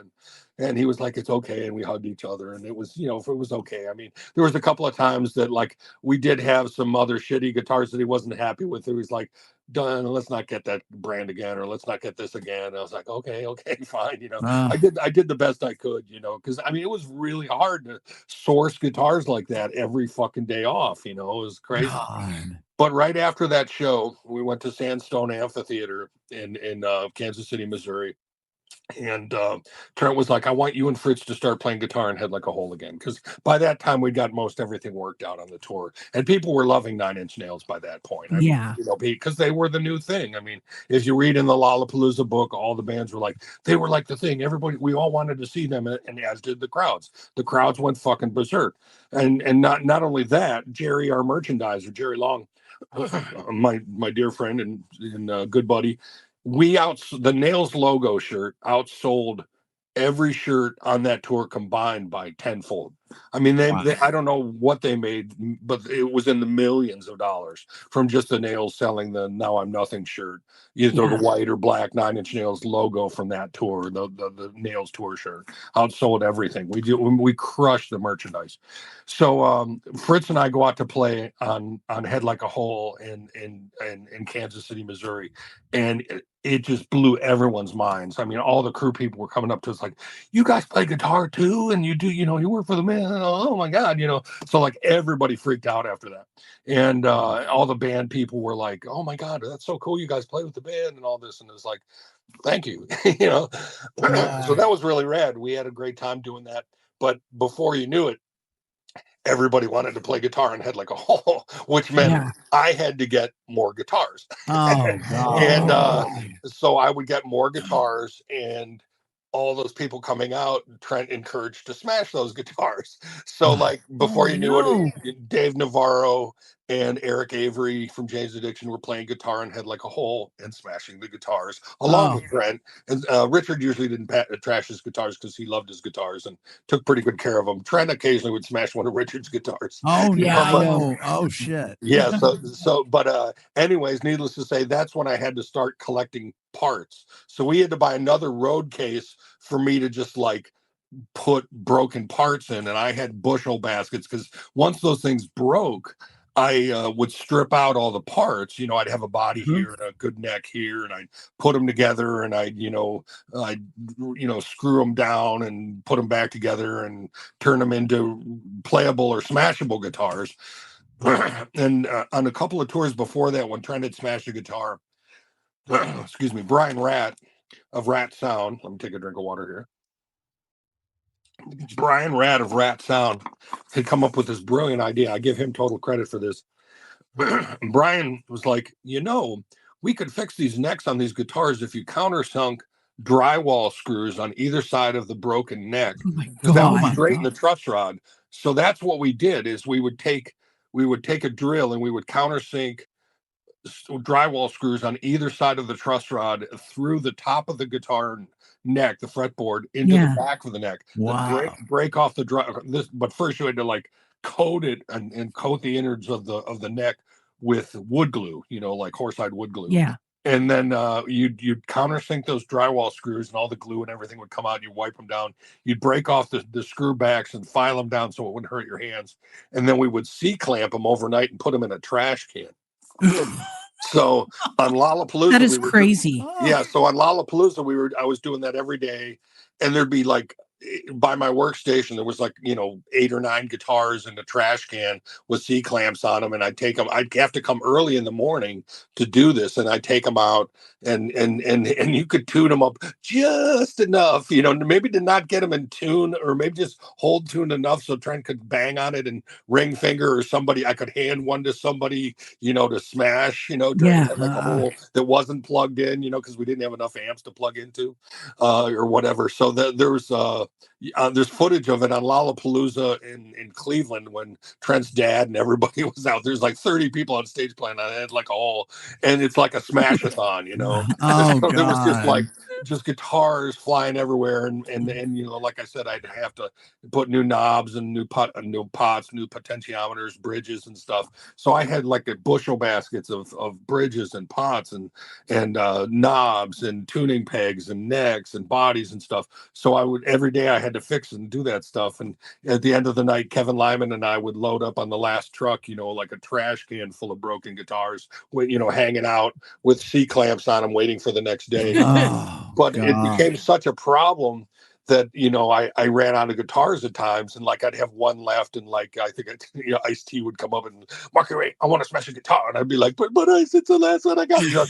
And he was like, it's okay. And we hugged each other, and it was, you know, it was okay. I mean, there was a couple of times that like we did have some other shitty guitars that he wasn't happy with. He was like, done, let's not get that brand again, or let's not get this again. And I was like, okay, fine. You know, I did the best I could, you know, because I mean, it was really hard to source guitars like that every fucking day off. You know, it was crazy. God. But right after that show, we went to Sandstone Amphitheater in Kansas City, Missouri. And Trent was like, I want you and Fritz to start playing guitar and Head Like a Hole again. Because by that time, we'd got most everything worked out on the tour. And people were loving Nine Inch Nails by that point. I mean, you know, because they were the new thing. I mean, if you read in the Lollapalooza book, all the bands were like, they were like the thing. Everybody, we all wanted to see them, and as did the crowds. The crowds went fucking berserk. And not only that, Jerry, our merchandiser, Jerry Long, my dear friend and good buddy, the Nails logo shirt outsold every shirt on that tour combined by tenfold. I mean, they I don't know what they made, but it was in the millions of dollars from just the Nails selling the Now I'm Nothing shirt, either the white or black 9 Inch Nails logo from that tour, the Nails tour shirt outsold everything. We crushed the merchandise. So Fritz and I go out to play on Head Like a Hole in Kansas City, Missouri, and it just blew everyone's minds. I mean, all the crew people were coming up to us like, you guys play guitar too? And you do, you know, you work for the man. Oh my God, you know. So like everybody freaked out after that. And all the band people were like, oh my God, that's so cool. You guys play with the band and all this. And it's like, thank you. You know, so that was really rad. We had a great time doing that. But before you knew it, everybody wanted to play guitar and Head Like a Hole, which meant I had to get more guitars. Oh, God. And so I would get more guitars, and all those people coming out, Trent encouraged to smash those guitars. So like before you knew it, Dave Navarro and Eric Avery from Jane's Addiction were playing guitar and Head Like a Hole and smashing the guitars along with Trent. And Richard usually didn't trash his guitars because he loved his guitars and took pretty good care of them. Trent occasionally would smash one of Richard's guitars. Oh, yeah, I know. Oh, shit. Yeah. But anyways, needless to say, that's when I had to start collecting parts. So we had to buy another road case for me to just like put broken parts in. And I had bushel baskets because once those things broke, I would strip out all the parts. You know, I'd have a body here and a good neck here, and I'd put them together, and I'd screw them down and put them back together and turn them into playable or smashable guitars. And on a couple of tours before that, when Trent had smashed a guitar, excuse me, Brian Ratt of Rat Sound. Let me take a drink of water here. Brian Ratt of Rat Sound had come up with this brilliant idea. I give him total credit for this. Brian was like, you know, we could fix these necks on these guitars if you countersunk drywall screws on either side of the broken neck. That would straighten the truss rod. So that's what we did. Is we would take a drill and we would countersink drywall screws on either side of the truss rod through the top of the guitar neck, the fretboard, into the back of the neck. Wow. Break off the but first you had to like coat it and coat the innards of the neck with wood glue, you know, like horsehide wood glue. Yeah. And then you'd countersink those drywall screws, and all the glue and everything would come out. You wipe them down. You'd break off the screw backs and file them down so it wouldn't hurt your hands. And then we would C-clamp them overnight and put them in a trash can. So on Lollapalooza, that is crazy. So on Lollapalooza, I was doing that every day, and there'd be like, by my workstation, there was like, you know, 8 or 9 guitars in the trash can with C-clamps on them, and I'd take them. I'd have to come early in the morning to do this, and I'd take them out, and you could tune them up just enough, you know, maybe to not get them in tune, or maybe just hold tune enough so Trent could bang on it and ring finger, or somebody, I could hand one to somebody, you know, to smash, you know, like a hole that wasn't plugged in, you know, because we didn't have enough amps to plug into, or whatever. So there was there's footage of it on Lollapalooza in Cleveland when Trent's dad and everybody was out. There's like 30 people on stage playing. I had like a whole, and it's like a smash-a-thon, you know. Oh, so there was just God. like guitars flying everywhere, and you know, like I said, I'd have to put new knobs and new pots, new potentiometers, bridges and stuff. So I had like a bushel baskets of bridges and pots and knobs and tuning pegs and necks and bodies and stuff. So I would every day I had to fix and do that stuff. And at the end of the night, Kevin Lyman and I would load up on the last truck, you know, like a trash can full of broken guitars, with, you know, hanging out with C clamps on them, waiting for the next day. Oh, but God. it became such a problem that, you know, I ran out of guitars at times, and like I'd have one left, and like I think you know, Ice-T would come up and, Marky Ray, I want to smash a guitar, and I'd be like, but Ice, it's the last one I got. You know,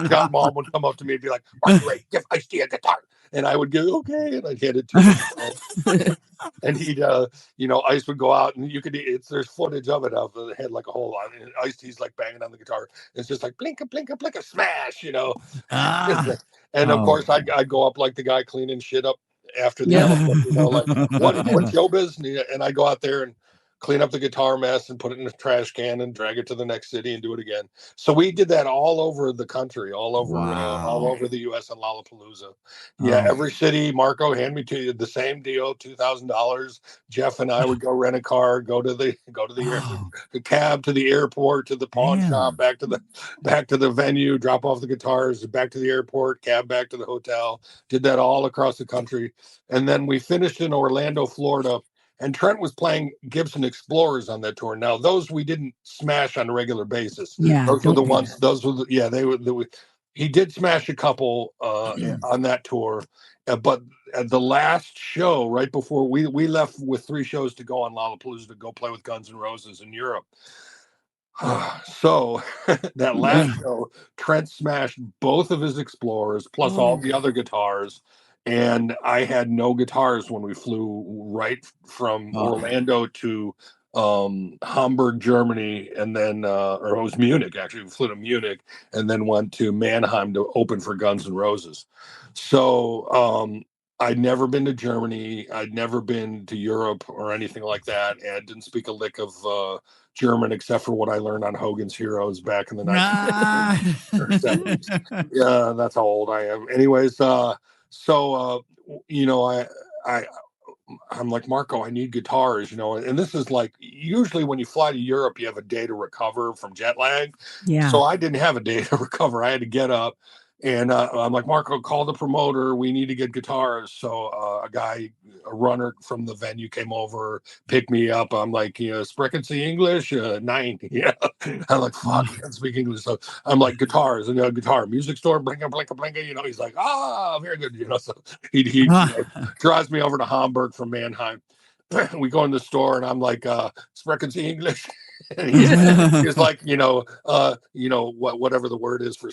John Mom would come up to me and be like, Marky Ray, give Ice-T a guitar, and I would go, okay, and I'd hand it to him. And he'd, you know, Ice would go out, and you could, there's footage of it. It had like a whole lot. And Ice-T's like banging on the guitar. It's just like blinka, blinka, blinka, smash, you know. And of course, I'd go up like the guy cleaning shit up after the album, you know, like what showbiz? And I go out there and clean up the guitar mess and put it in a trash can and drag it to the next city and do it again. So we did that all over the country, all over the U.S. and Lollapalooza. Yeah, every city. Marco, hand me to you the same deal, $2,000. Jeff and I would go rent a car, go to the cab to the airport, to the pawn shop, back to the venue, drop off the guitars, back to the airport, cab back to the hotel. Did that all across the country, and then we finished in Orlando, Florida. And Trent was playing Gibson Explorers on that tour. Now, those we didn't smash on a regular basis. Yeah, those were the ones. Those were the, yeah. They were. He did smash a couple on that tour, but at the last show, right before we left with 3 shows to go on Lollapalooza to go play with Guns N' Roses in Europe. So that last show, Trent smashed both of his Explorers plus all the other guitars. And I had no guitars when we flew right from Orlando to Hamburg, Germany, and then, or it was Munich, actually. We flew to Munich and then went to Mannheim to open for Guns N' Roses. So I'd never been to Germany. I'd never been to Europe or anything like that. And I didn't speak a lick of German except for what I learned on Hogan's Heroes back in the 1970s. Yeah, that's how old I am. Anyways, so you know, I'm like, Marco, I need guitars, you know, and this is like, usually when you fly to Europe, you have a day to recover from jet lag. Yeah. So I didn't have a day to recover. I had to get up. And I'm like, Marco, call the promoter. We need to get guitars. So a runner from the venue came over, picked me up. I'm like, you know, sprechen Sie English? 9. Yeah. I'm like, fuck, I can't speak English. So I'm like, guitars, and guitar, music store, blinka, blinka, blinka. You know, he's like, very good. You know, so he you know, drives me over to Hamburg from Mannheim. We go in the store, and I'm like, sprechen Sie English? And he's like, whatever the word is for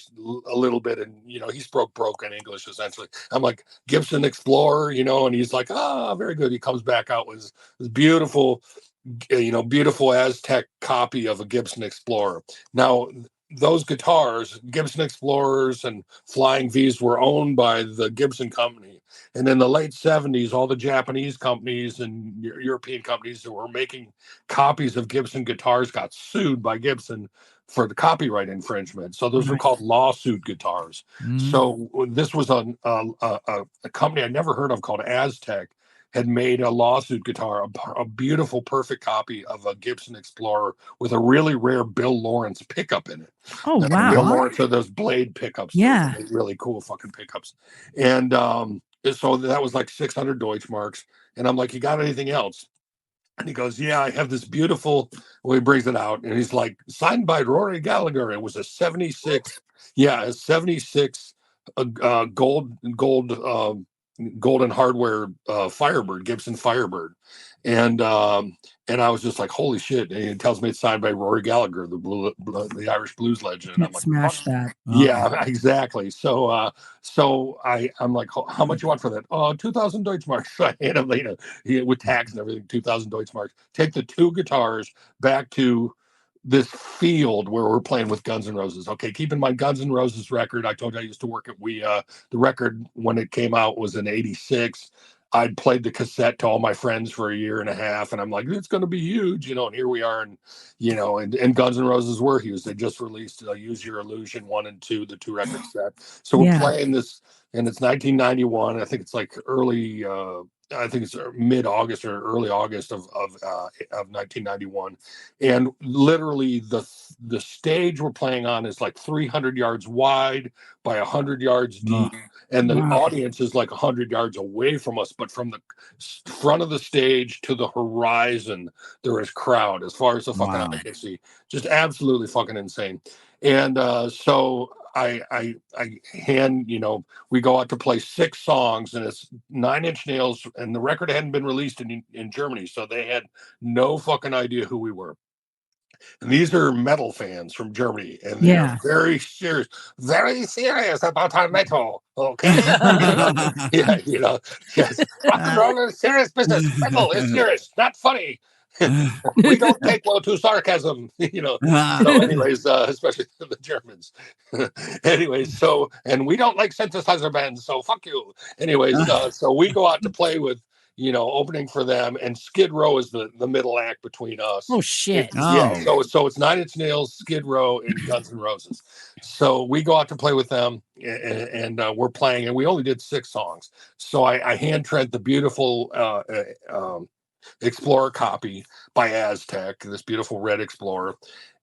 a little bit, and you know, he spoke broken English essentially. I'm like, Gibson Explorer, you know, and he's like, very good. He comes back out with this beautiful, beautiful Aztec copy of a Gibson Explorer. Now, those guitars, Gibson Explorers and Flying V's, were owned by the Gibson company. And in the late 70s, all the Japanese companies and European companies that were making copies of Gibson guitars got sued by Gibson for the copyright infringement. So those were called lawsuit guitars. So this was a company I never heard of called Aztec had made a lawsuit guitar, a beautiful, perfect copy of a Gibson Explorer with a really rare Bill Lawrence pickup in it. Oh, wow. Bill Lawrence had those blade pickups. Yeah. Really cool fucking pickups. And so that was like 600 Deutschmarks. And I'm like, you got anything else? And he goes, yeah, I have this beautiful, well, he brings it out. And he's like, signed by Rory Gallagher. It was a 76 golden hardware Firebird, Gibson Firebird. And I was just like, holy shit. And he tells me it's signed by Rory Gallagher, the Irish blues legend. And I'm like, smash that. Yeah, exactly. So I'm like, how much you want for that? 2,000 Deutschmarks. So I hand him, with tax and everything, 2,000 Deutschmarks. Take the 2 guitars back to this field where we're playing with Guns N' Roses. Okay, keep in mind Guns N' Roses record. I told you I used to work at the record when it came out was in '86. I'd played the cassette to all my friends for a year and a half, and I'm like, it's going to be huge, and here we are, and Guns N' Roses were huge. They just released Use Your Illusion 1 and 2, the 2-record set. So we're playing this, and it's 1991. I think it's like I think it's mid-August or early August of 1991, and literally the stage we're playing on is like 300 yards wide by 100 yards deep. And the audience is like 100 yards away from us, but from the front of the stage to the horizon, there is crowd as far as the fucking eye can see. Just absolutely fucking insane. And so I hand, we go out to play 6 songs, and it's 9 Inch Nails, and the record hadn't been released in Germany, so they had no fucking idea who we were. And these are metal fans from Germany, and they're very serious about our metal. Okay, yes, rock and roll is serious business. Metal is serious, not funny. We don't take well to sarcasm, So, anyways, especially the Germans. Anyways, and we don't like synthesizer bands, so fuck you. Anyways, so we go out to play with. Opening for them, and Skid Row is the middle act between us. Oh shit! Yeah, so it's 9 Inch Nails, Skid Row, and Guns N' Roses. So we go out to play with them, and we're playing, and we only did 6 songs. So I hand Trent the beautiful Explorer copy by Aztec, this beautiful red Explorer.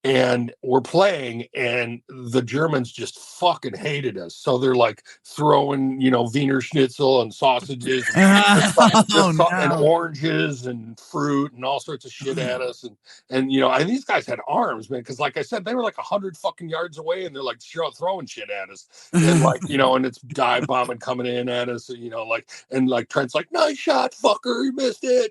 And we're playing, and the Germans just fucking hated us. So they're like throwing, Wiener Schnitzel and sausages and oranges and fruit and all sorts of shit at us. And these guys had arms, man, because like I said, they were like 100 fucking yards away, and they're like throwing shit at us. And like, and it's dive bombing coming in at us, and Trent's like, nice shot, fucker, you missed it,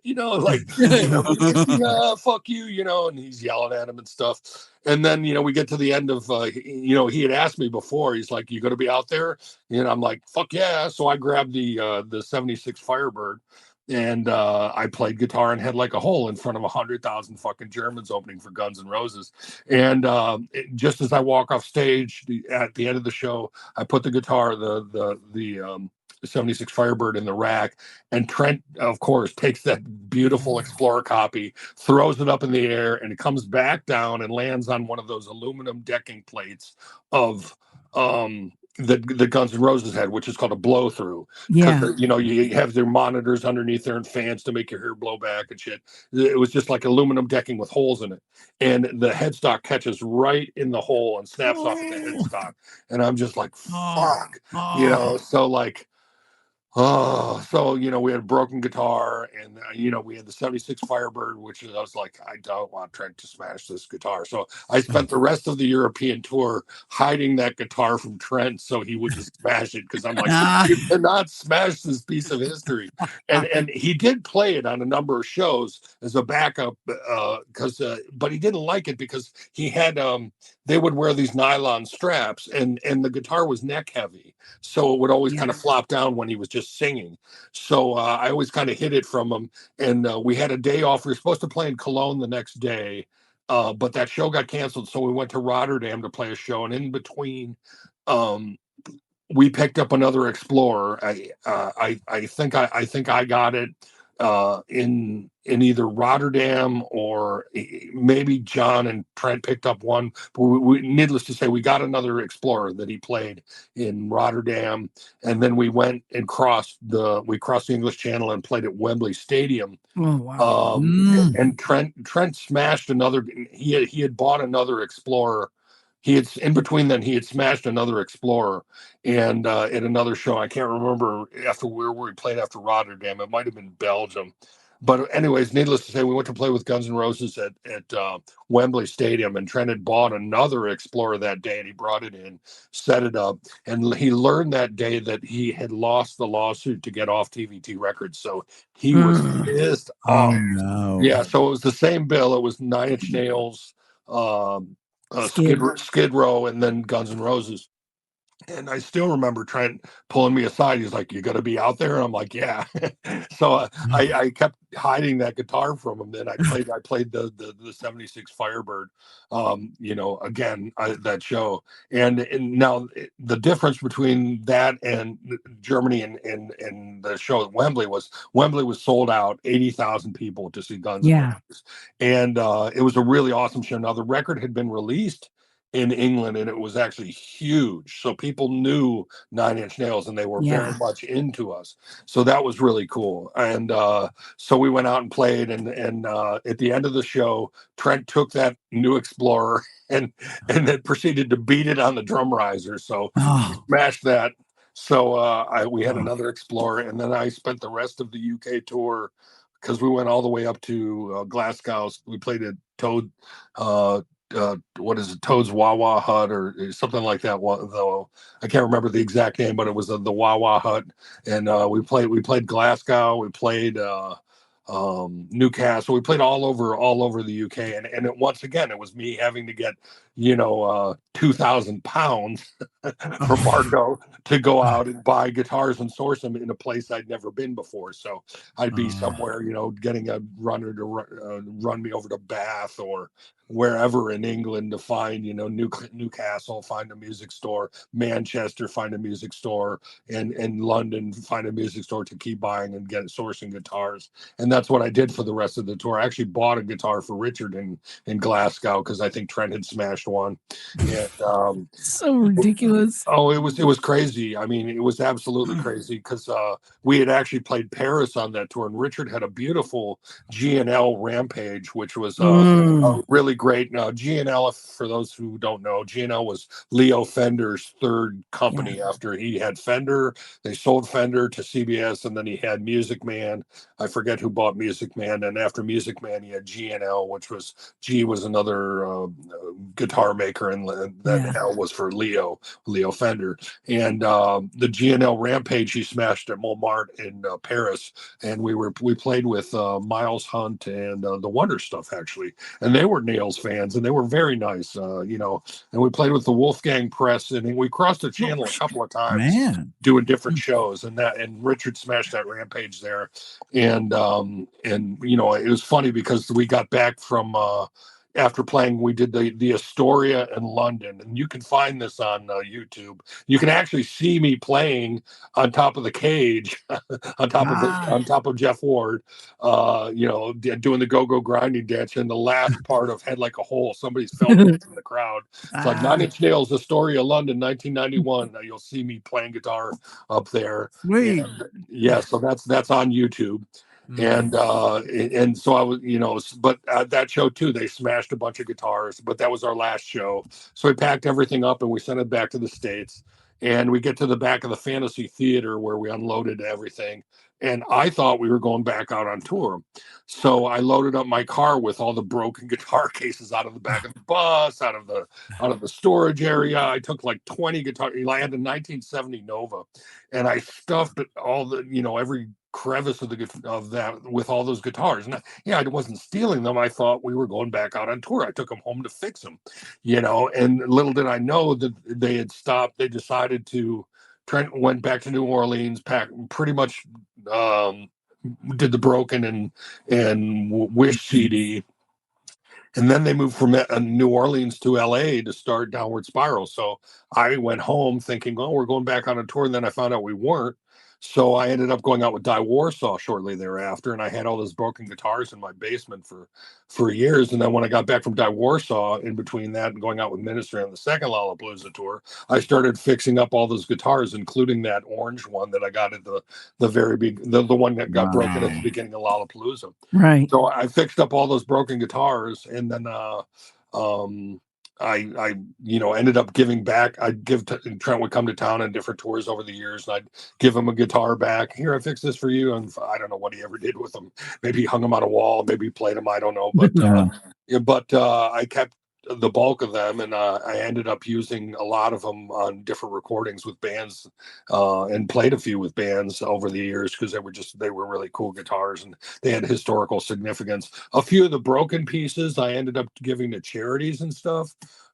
fuck you, and he's yelling at him and stuff. And then, we get to the end of, he had asked me before, he's like, you going to be out there? And I'm like, fuck yeah. So I grabbed the 76 Firebird, and I played guitar and had like a hole in front of 100,000 fucking Germans opening for Guns N' Roses. And just as I walk off stage at the end of the show, I put the guitar, the 76 Firebird in the rack, and Trent, of course, takes that beautiful Explorer copy, throws it up in the air, and it comes back down and lands on one of those aluminum decking plates of the Guns N' Roses had, which is called a blow through. Yeah. You have their monitors underneath there and fans to make your hair blow back and shit. It was just like aluminum decking with holes in it. And the headstock catches right in the hole and snaps off at the headstock. And I'm just like, fuck. So like, so we had a broken guitar, and we had the 76 Firebird, which I was like, I don't want Trent to smash this guitar. So I spent the rest of the European tour hiding that guitar from Trent so he would just smash it, because I'm like, you cannot smash this piece of history. And he did play it on a number of shows as a backup, but he didn't like it because he had they would wear these nylon straps, and the guitar was neck heavy, so it would always kind of flop down when he was just singing. So I always kind of hid it from him. And we had a day off. We were supposed to play in Cologne the next day, but that show got canceled. So we went to Rotterdam to play a show. And in between, we picked up another Explorer. I think I got it in either Rotterdam, or maybe John and Trent picked up one. But needless to say, we got another Explorer that he played in Rotterdam, and then we went and crossed the English Channel and played at Wembley Stadium. Oh wow! And Trent smashed another. He had bought another Explorer. He had smashed another Explorer, and at another show, I can't remember after where we played after Rotterdam. It might have been Belgium, but anyways, needless to say, we went to play with Guns N' Roses at Wembley Stadium, and Trent had bought another Explorer that day, and he brought it in, set it up, and he learned that day that he had lost the lawsuit to get off TVT Records, so he was pissed off. No. Yeah, so it was the same bill. It was 9 Inch Nails, Skid Row, and then Guns N' Roses. And I still remember Trent pulling me aside. He's like, "You got to be out there." And I'm like, "Yeah." So I kept hiding that guitar from him. Then I played the '76 Firebird, again that show. And now the difference between that and Germany and the show at Wembley was sold out, 80,000 people to see Guns N' Roses, and it was a really awesome show. Now the record had been released in England, and it was actually huge. So people knew Nine Inch Nails, and they were very much into us. So that was really cool. And so we went out and played, and at the end of the show, Trent took that new Explorer and then proceeded to beat it on the drum riser. So smashed that. So we had another Explorer, and then I spent the rest of the UK tour because we went all the way up to Glasgow. We played at Toad. What is it, Toad's Wawa Hut or something like that, though I can't remember the exact name, but it was the Wawa Hut. And we played Glasgow, we played Newcastle, we played all over the UK, and once again it was me having to get 2,000 pounds from Marco to go out and buy guitars and source them in a place I'd never been before. So I'd be somewhere, getting a runner to run me over to Bath or wherever in England to find, Newcastle, find a music store, Manchester, find a music store, and London, find a music store to keep buying and sourcing guitars. And that's what I did for the rest of the tour. I actually bought a guitar for Richard in Glasgow because I think Trent had smashed one. And so ridiculous. Oh, it was crazy. I mean, it was absolutely crazy because we had actually played Paris on that tour, and Richard had a beautiful G&L Rampage, which was really great. Now, G&L, for those who don't know, G&L was Leo Fender's third company after he had Fender. They sold Fender to CBS, and then he had Music Man. I forget who bought Music Man, and after Music Man, he had G&L, which was G was another guitar maker, and then L was for Leo Fender. And the G&L Rampage he smashed at Montmartre in Paris, and we played with Miles Hunt and the Wonder Stuff actually, and they were Nails fans, and they were very nice, and we played with the Wolfgang Press, and we crossed the channel a couple of times doing different shows, and Richard smashed that Rampage there, and it was funny because we got back from after playing, we did the Astoria in London, and you can find this on YouTube. You can actually see me playing on top of the cage, on top of Jeff Ward, doing the go-go grinding dance. And the last part of Head Like a Hole, somebody's filming in the crowd. It's like Nine Inch Nails, Astoria, London, 1991. You'll see me playing guitar up there. Sweet. So that's on YouTube. And so I was, but at that show too, they smashed a bunch of guitars, but that was our last show. So we packed everything up and we sent it back to the States, and we get to the back of the Fantasy Theater where we unloaded everything. And I thought we were going back out on tour. So I loaded up my car with all the broken guitar cases out of the back of the bus, out of the storage area. I took like 20 guitars. I had a 1970 Nova, and I stuffed all the, every crevice of that with all those guitars. And I wasn't stealing them. I thought we were going back out on tour. I took them home to fix them, and little did I know that they had stopped. They decided to, Trent went back to New Orleans, pretty much did the Broken and Wish CD. And then they moved from New Orleans to LA to start Downward Spiral. So I went home thinking, oh, we're going back on a tour. And then I found out we weren't. So I ended up going out with Die Warsaw shortly thereafter, and I had all those broken guitars in my basement for years. And then when I got back from Die Warsaw, in between that and going out with Ministry on the second Lollapalooza tour, I started fixing up all those guitars, including that orange one that I got at the very big, the one that got broken at the beginning of Lollapalooza. Right. So I fixed up all those broken guitars, and then I ended up giving back. Trent would come to town on different tours over the years, and I'd give him a guitar back. Here, I fixed this for you. And I don't know what he ever did with them. Maybe he hung them on a wall. Maybe he played them. I don't know. But I kept the bulk of them, and I ended up using a lot of them on different recordings with bands, and played a few with bands over the years because they were really cool guitars and they had historical significance. A few of the broken pieces I ended up giving to charities and stuff.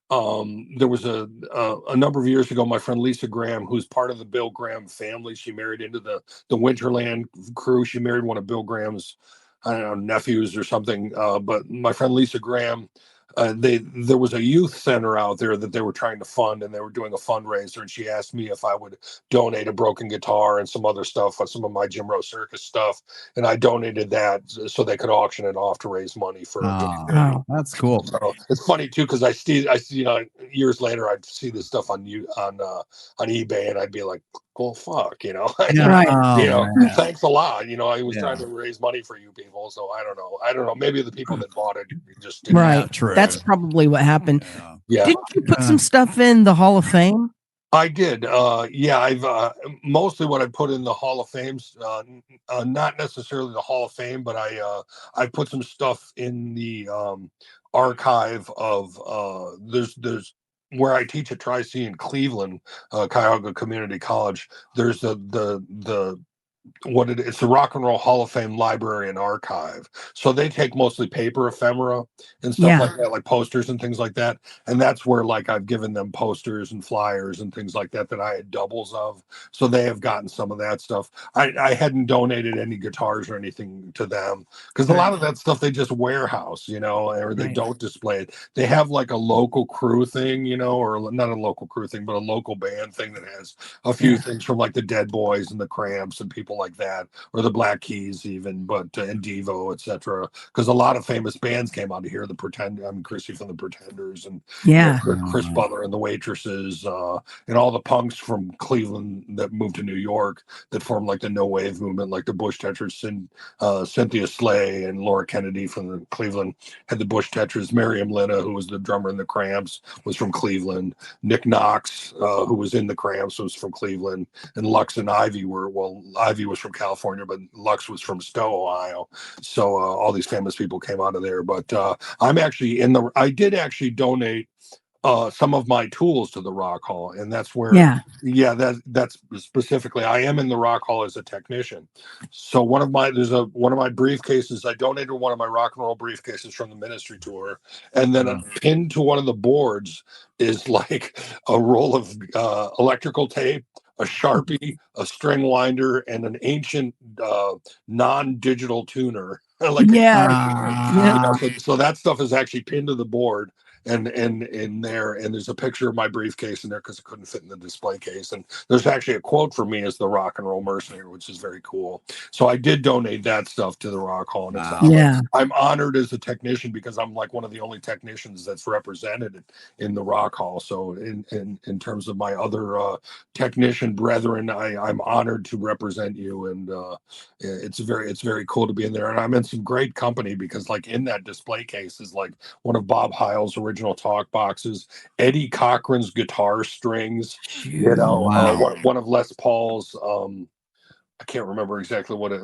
There was a number of years ago, my friend Lisa Graham, who's part of the Bill Graham family, she married into the Winterland crew. She married one of Bill Graham's, I don't know, nephews or something. But my friend Lisa Graham, there was a youth center out there that they were trying to fund, and they were doing a fundraiser. And she asked me if I would donate a broken guitar and some other stuff, some of my Jim Rose Circus stuff, and I donated that so they could auction it off to raise money for. That's cool. So it's funny too, because I see years later I'd see this stuff on eBay, and I'd be like, well, fuck, Right. Thanks a lot. I was trying to raise money for you people. So I don't know. Maybe the people that bought it just didn't. Right. True. That's probably what happened. Yeah. Didn't you put some stuff in the Hall of Fame? I did. I've mostly what I put in the Hall of Fame, not necessarily the Hall of Fame, but I put some stuff in the archive of there's where I teach at Tri-C in Cleveland, Cuyahoga Community College. There's it's the Rock and Roll Hall of Fame Library and Archive. So they take mostly paper ephemera and stuff like that, like posters and things like that. And that's where I've given them posters and flyers and things like that I had doubles of. So they have gotten some of that stuff. I hadn't donated any guitars or anything to them because a lot of that stuff they just warehouse, or they don't display it. They have a local crew thing, or not a local crew thing, but a local band thing that has a few things from the Dead Boys and the Cramps and people like that, or the Black Keys even, but and Devo, etc. Because a lot of famous bands came out of here. Chrissy from the Pretenders, and Chris Butler and the Waitresses, and all the punks from Cleveland that moved to New York that formed the No Wave movement, like the Bush Tetras, Cynthia Slay and Laura Kennedy from the Cleveland had the Bush Tetras. Miriam Lina, who was the drummer in the Cramps, was from Cleveland. Nick Knox, who was in the Cramps, was from Cleveland. And Lux and Ivy Ivy was from California, but Lux was from Stowe, Ohio. So all these famous people came out of there. But I'm actually I did actually donate some of my tools to the Rock Hall, and that's where that's specifically I am in the Rock Hall as a technician. So one of my briefcases, I donated one of my rock and roll briefcases from the Ministry tour, and then pinned to one of the boards is a roll of electrical tape, a Sharpie, a string winder, and an ancient non-digital tuner. So that stuff is actually pinned to the board and in there, and there's a picture of my briefcase in there because it couldn't fit in the display case. And there's actually a quote from me as the Rock and Roll Mercenary, which is very cool. So I did donate that stuff to the Rock Hall. And I'm honored as a technician because I'm one of the only technicians that's represented in the Rock Hall. So in terms of my other technician brethren, I'm honored to represent you, and it's very cool to be in there. And I'm in some great company because in that display case is one of Bob Heil's original talk boxes, Eddie Cochran's guitar strings, one of Les Paul's I can't remember exactly what it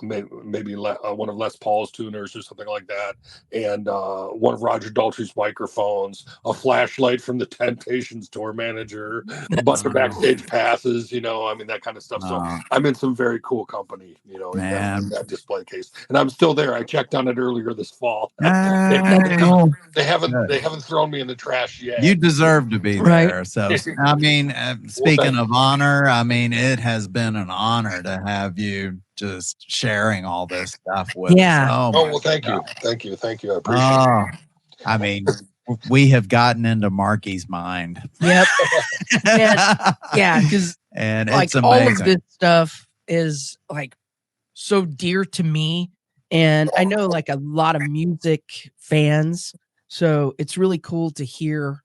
maybe one of Les Paul's tuners or something like that, and one of Roger Daltrey's microphones, a flashlight from the Temptations tour manager, a bunch of backstage passes, that kind of stuff. So I'm in some very cool company, in that display case, and I'm still there. I checked on it earlier this fall. They haven't thrown me in the trash yet. You deserve to be there. So speaking of honor, it has been an honor to have you just sharing all this stuff with us. Thank you. I appreciate it. We have gotten into Marky's mind. Yep. Because and it's amazing. All of this stuff is so dear to me, and I know a lot of music fans, so it's really cool to hear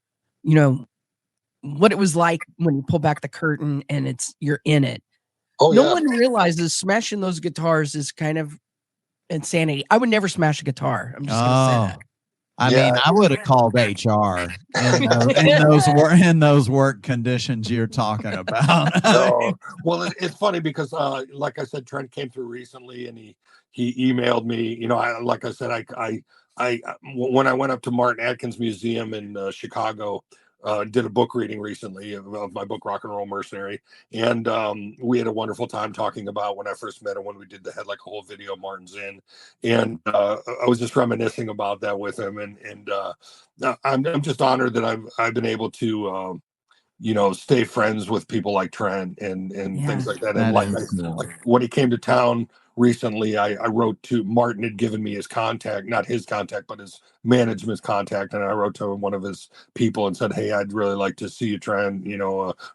what it was like when you pull back the curtain and you're in it. No one realizes smashing those guitars is kind of insanity. I would never smash a guitar. I'm just going to say that. I would have called HR in those work conditions you're talking about. Well, it's funny because, like I said, Trent came through recently, and he emailed me. I when I went up to Martin Atkins Museum in Chicago, did a book reading recently of my book, Rock and Roll Mercenary. And we had a wonderful time talking about when I first met him, when we did had like a whole video of Martin's in. And I was just reminiscing about that with him. And I'm just honored that I've been able to, stay friends with people like Trent and things like that. And like when he came to town recently, I wrote to Martin, had given me his contact, not his contact, but his management's contact. And I wrote to one of his people and said, hey, I'd really like to see you, Trent,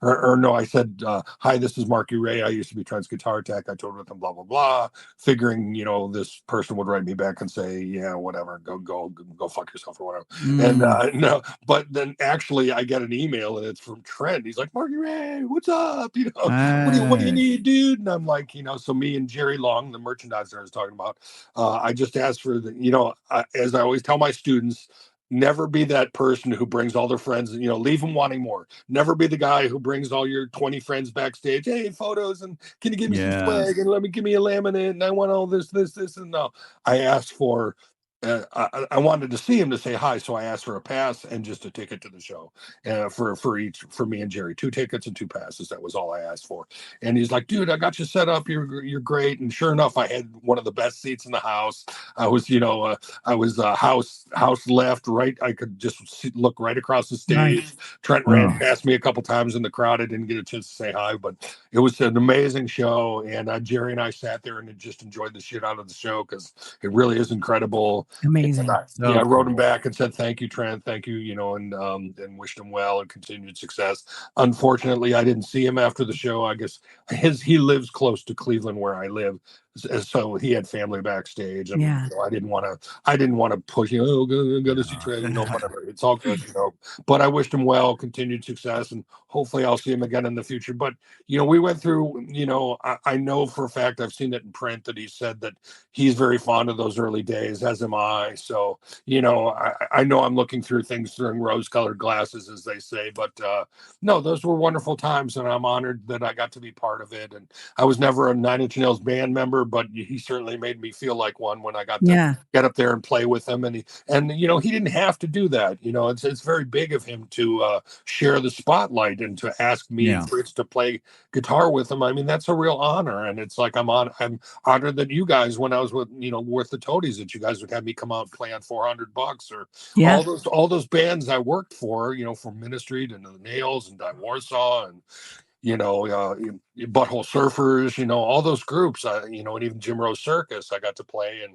or no, I said, hi, this is Marky Ray. I used to be Trent's guitar tech. I toured with him, blah, blah, blah, figuring, this person would write me back and say, yeah, whatever, go fuck yourself or whatever. And no, but then actually I get an email and it's from Trent. He's like, Marky Ray, what's up? What do you need, dude? And I'm like, so me and Jerry Long, the merchandiser I was talking about, I just asked for as I always tell my students, never be that person who brings all their friends, leave them wanting more. Never be the guy who brings all your 20 friends backstage. Hey, photos, and can you give me some swag, and give me a laminate, and I want all this, and no. I asked for I wanted to see him to say hi, so I asked for a pass and just a ticket to the show for me and Jerry, 2 tickets and 2 passes. That was all I asked for. And he's like, dude, I got you set up. You're great. And sure enough, I had one of the best seats in the house. I was, house left, right. I could just look right across the stage. Nice. Trent ran past me a couple times in the crowd. I didn't get a chance to say hi, but it was an amazing show. And Jerry and I sat there and just enjoyed the shit out of the show because it really is incredible. Amazing. I wrote him back and said, thank you, Trent. Thank you, and wished him well and continued success. Unfortunately, I didn't see him after the show. I guess he lives close to Cleveland where I live. So he had family backstage, and I didn't want to push, go to see Trent, whatever. It's all good, but I wished him well, continued success, and hopefully I'll see him again in the future. But, we went through, I know for a fact, I've seen it in print that he said that he's very fond of those early days, as am I. So, I know I'm looking through things through rose-colored glasses, as they say, but no, those were wonderful times, and I'm honored that I got to be part of it. And I was never a Nine Inch Nails band member, but he certainly made me feel like one when I got to get up there and play with him. And he didn't have to do that. It's very big of him to share the spotlight and to ask me and Fritz to play guitar with him. I mean, that's a real honor. And it's like I'm honored that you guys, when I was with the Toadies, that you guys would have me come out and play on $400 or all those bands I worked for, from Ministry to the Nails and Die Warsaw and Butthole Surfers, all those groups, and even Jim Rose Circus, I got to play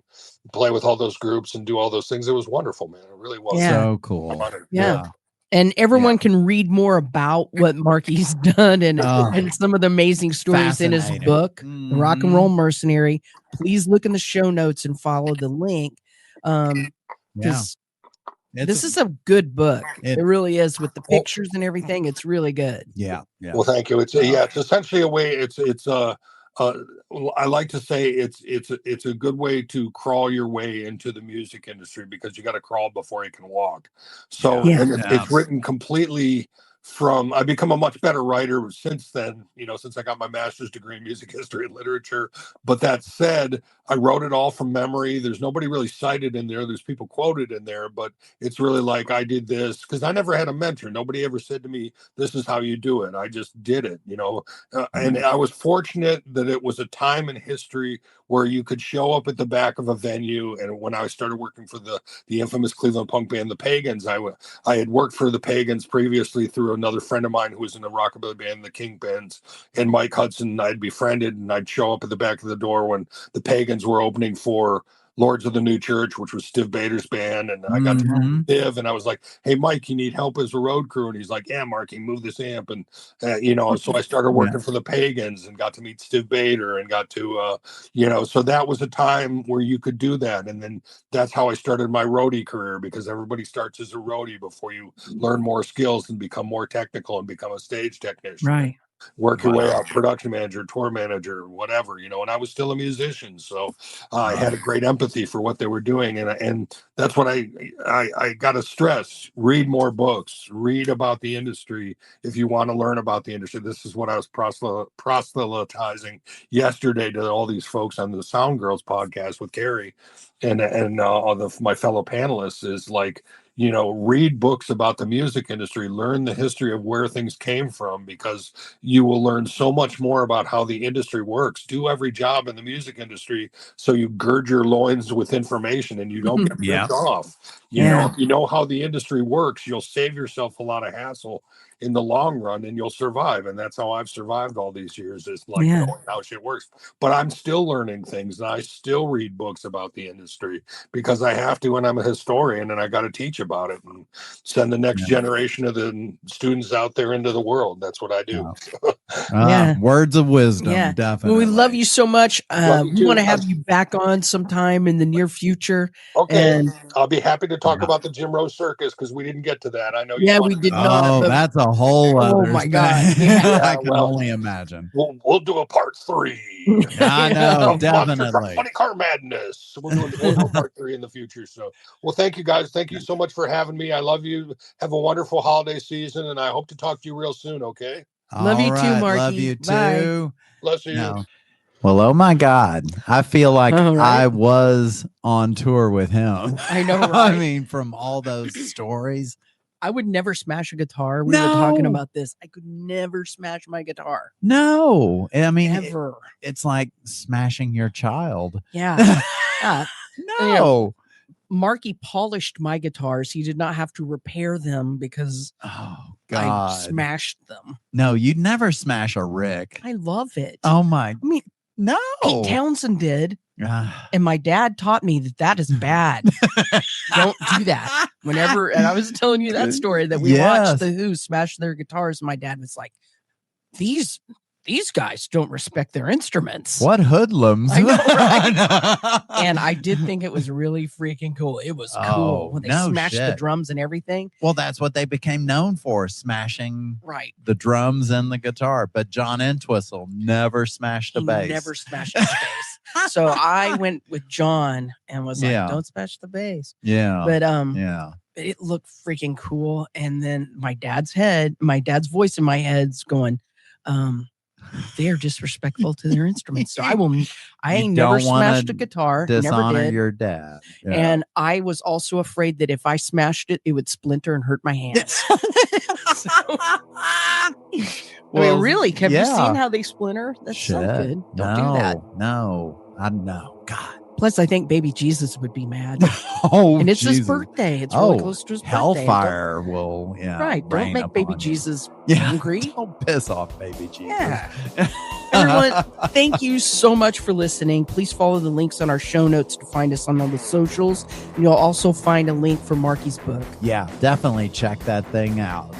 with all those groups and do all those things. It was wonderful, man. It really was. So cool. Yeah. And everyone can read more about what Marky's done and some of the amazing stories in his book, The Rock and Roll Mercenary. Please look in the show notes and follow the link. This is a good book. It really is, with the pictures and everything. It's really good. Yeah. Well, thank you. It's essentially a way. I like to say it's a good way to crawl your way into the music industry, because you got to crawl before you can walk. So it's written completely from, I've become a much better writer since then, since I got my master's degree in music history and literature. But that said, I wrote it all from memory. There's nobody really cited in there. There's people quoted in there, but it's really like I did this because I never had a mentor. Nobody ever said to me, this is how you do it. I just did it, and I was fortunate that it was a time in history where you could show up at the back of a venue. And when I started working for the infamous Cleveland punk band, the Pagans, I had worked for the Pagans previously through another friend of mine who was in the rockabilly band, the Kingpins, and Mike Hudson. I'd befriended, and I'd show up at the back of the door when the Pagans were opening for Lords of the New Church, which was Stiv Bader's band. And I got to know Stiv, and I was like, hey, Mike, you need help as a road crew? And he's like, yeah, Marky, move this amp. And, so I started working for the Pagans and got to meet Stiv Bader and got to, so that was a time where you could do that. And then that's how I started my roadie career, because everybody starts as a roadie before you learn more skills and become more technical and become a stage technician. Right. Work your way out, production manager, tour manager, whatever, and I was still a musician. So I had a great empathy for what they were doing. And that's what I got to stress. Read more books, read about the industry. If you want to learn about the industry, this is what I was proselytizing yesterday to all these folks on the Sound Girls podcast with Carrie and all my fellow panelists, is like, read books about the music industry, learn the history of where things came from, because you will learn so much more about how the industry works. Do every job in the music industry so you gird your loins with information and you don't get ripped off. If you know how the industry works, you'll save yourself a lot of hassle in the long run, and you'll survive. And that's how I've survived all these years, is like knowing how shit works. But I'm still learning things, and I still read books about the industry because I have to, and I'm a historian, and I got to teach about it and send the next generation of the students out there into the world. That's what I do. Words of wisdom. Definitely. Well, we love you so much. We want to have you back on sometime in the near future. Okay. And I'll be happy to talk about the Jim Rose Circus, because we didn't get to that. I know. We did not. Oh, that's a whole other. Oh my God! I can only imagine. We'll do a part 3. I know, definitely. Funny Car Madness. We'll do a part 3 in the future. So, well, thank you guys. Thank you so much for having me. I love you. Have a wonderful holiday season, and I hope to talk to you real soon. Okay. Love you too, Marky. Love you too. Bye. Bless you. No. Well, oh my God. I feel like I was on tour with him. I know, right? I mean, from all those stories. I would never smash a guitar. We were talking about this. I could never smash my guitar. No. I mean, ever. It's like smashing your child. Yeah. No. Marky polished my guitars. He did not have to repair them because I smashed them. No, you'd never smash a Rick. I love it. Oh my. I mean, no. Pete Townsend did. And my dad taught me that is bad. Don't do that. And I was telling you that story that we watched the Who smash their guitars. And my dad was like, these guys don't respect their instruments. What hoodlums. I know, right? And I did think it was really freaking cool. It was cool when they smashed the drums and everything. Well, that's what they became known for, smashing the drums and the guitar. But John Entwistle never smashed a bass. Never smashed a bass. So I went with John and was like, don't smash the bass. Yeah. But it looked freaking cool. And then my dad's voice in my head's going, they are disrespectful to their instruments. So I ain't never smashed a guitar. Dishonor never did. Your dad. Yeah. And I was also afraid that if I smashed it, it would splinter and hurt my hands. Well, I mean, really, have you seen how they splinter? That's so good. Don't do that. No, I know. God. Plus, I think baby Jesus would be mad. And it's his birthday. It's really close to his birthday. Hellfire will, don't make baby Jesus angry. Don't piss off baby Jesus. Yeah. Everyone, thank you so much for listening. Please follow the links on our show notes to find us on all the socials. You'll also find a link for Marky's book. Yeah, definitely check that thing out.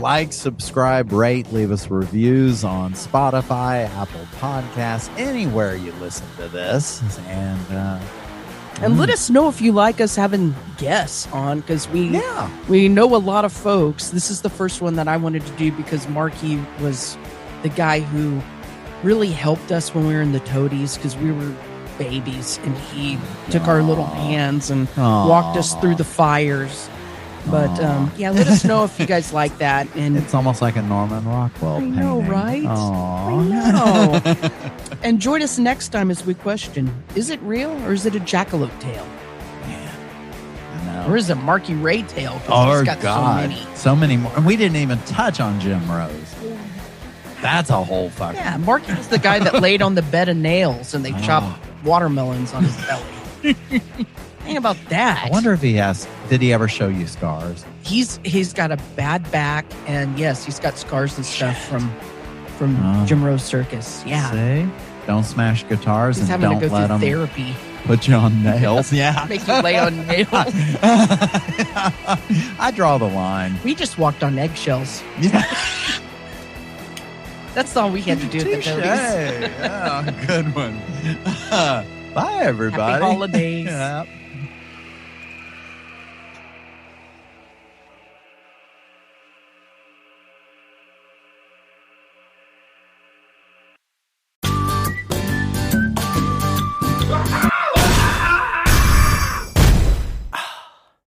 Like, subscribe, rate, leave us reviews on Spotify, Apple Podcasts, anywhere you listen to this. And let us know if you like us having guests on, because we know a lot of folks. This is the first one that I wanted to do because Marky was the guy who really helped us when we were in the Toadies, because we were babies, and he took our little hands and walked us through the fires. But let us know if you guys like that. And it's almost like a Norman Rockwell painting. I know, right? I know. And join us next time as we question: is it real or is it a jackalope tale? Yeah, I know. Or is it Marky Ray tale? Oh, he's got God, so many more. And we didn't even touch on Jim Rose. That's a whole fucking. Yeah, Marky was the guy that laid on the bed of nails and they chopped watermelons on his belly. Think about that. I wonder if did he ever show you scars? He's got a bad back, and yes, he's got scars and stuff from Jim Rose Circus. Yeah. See? Don't smash guitars he's and having don't to go let through them therapy. Put you on nails. Make you lay on nails. I draw the line. We just walked on eggshells. Yeah. That's all we had to do at the Toadies. Yeah, good one. Bye, everybody. Happy holidays.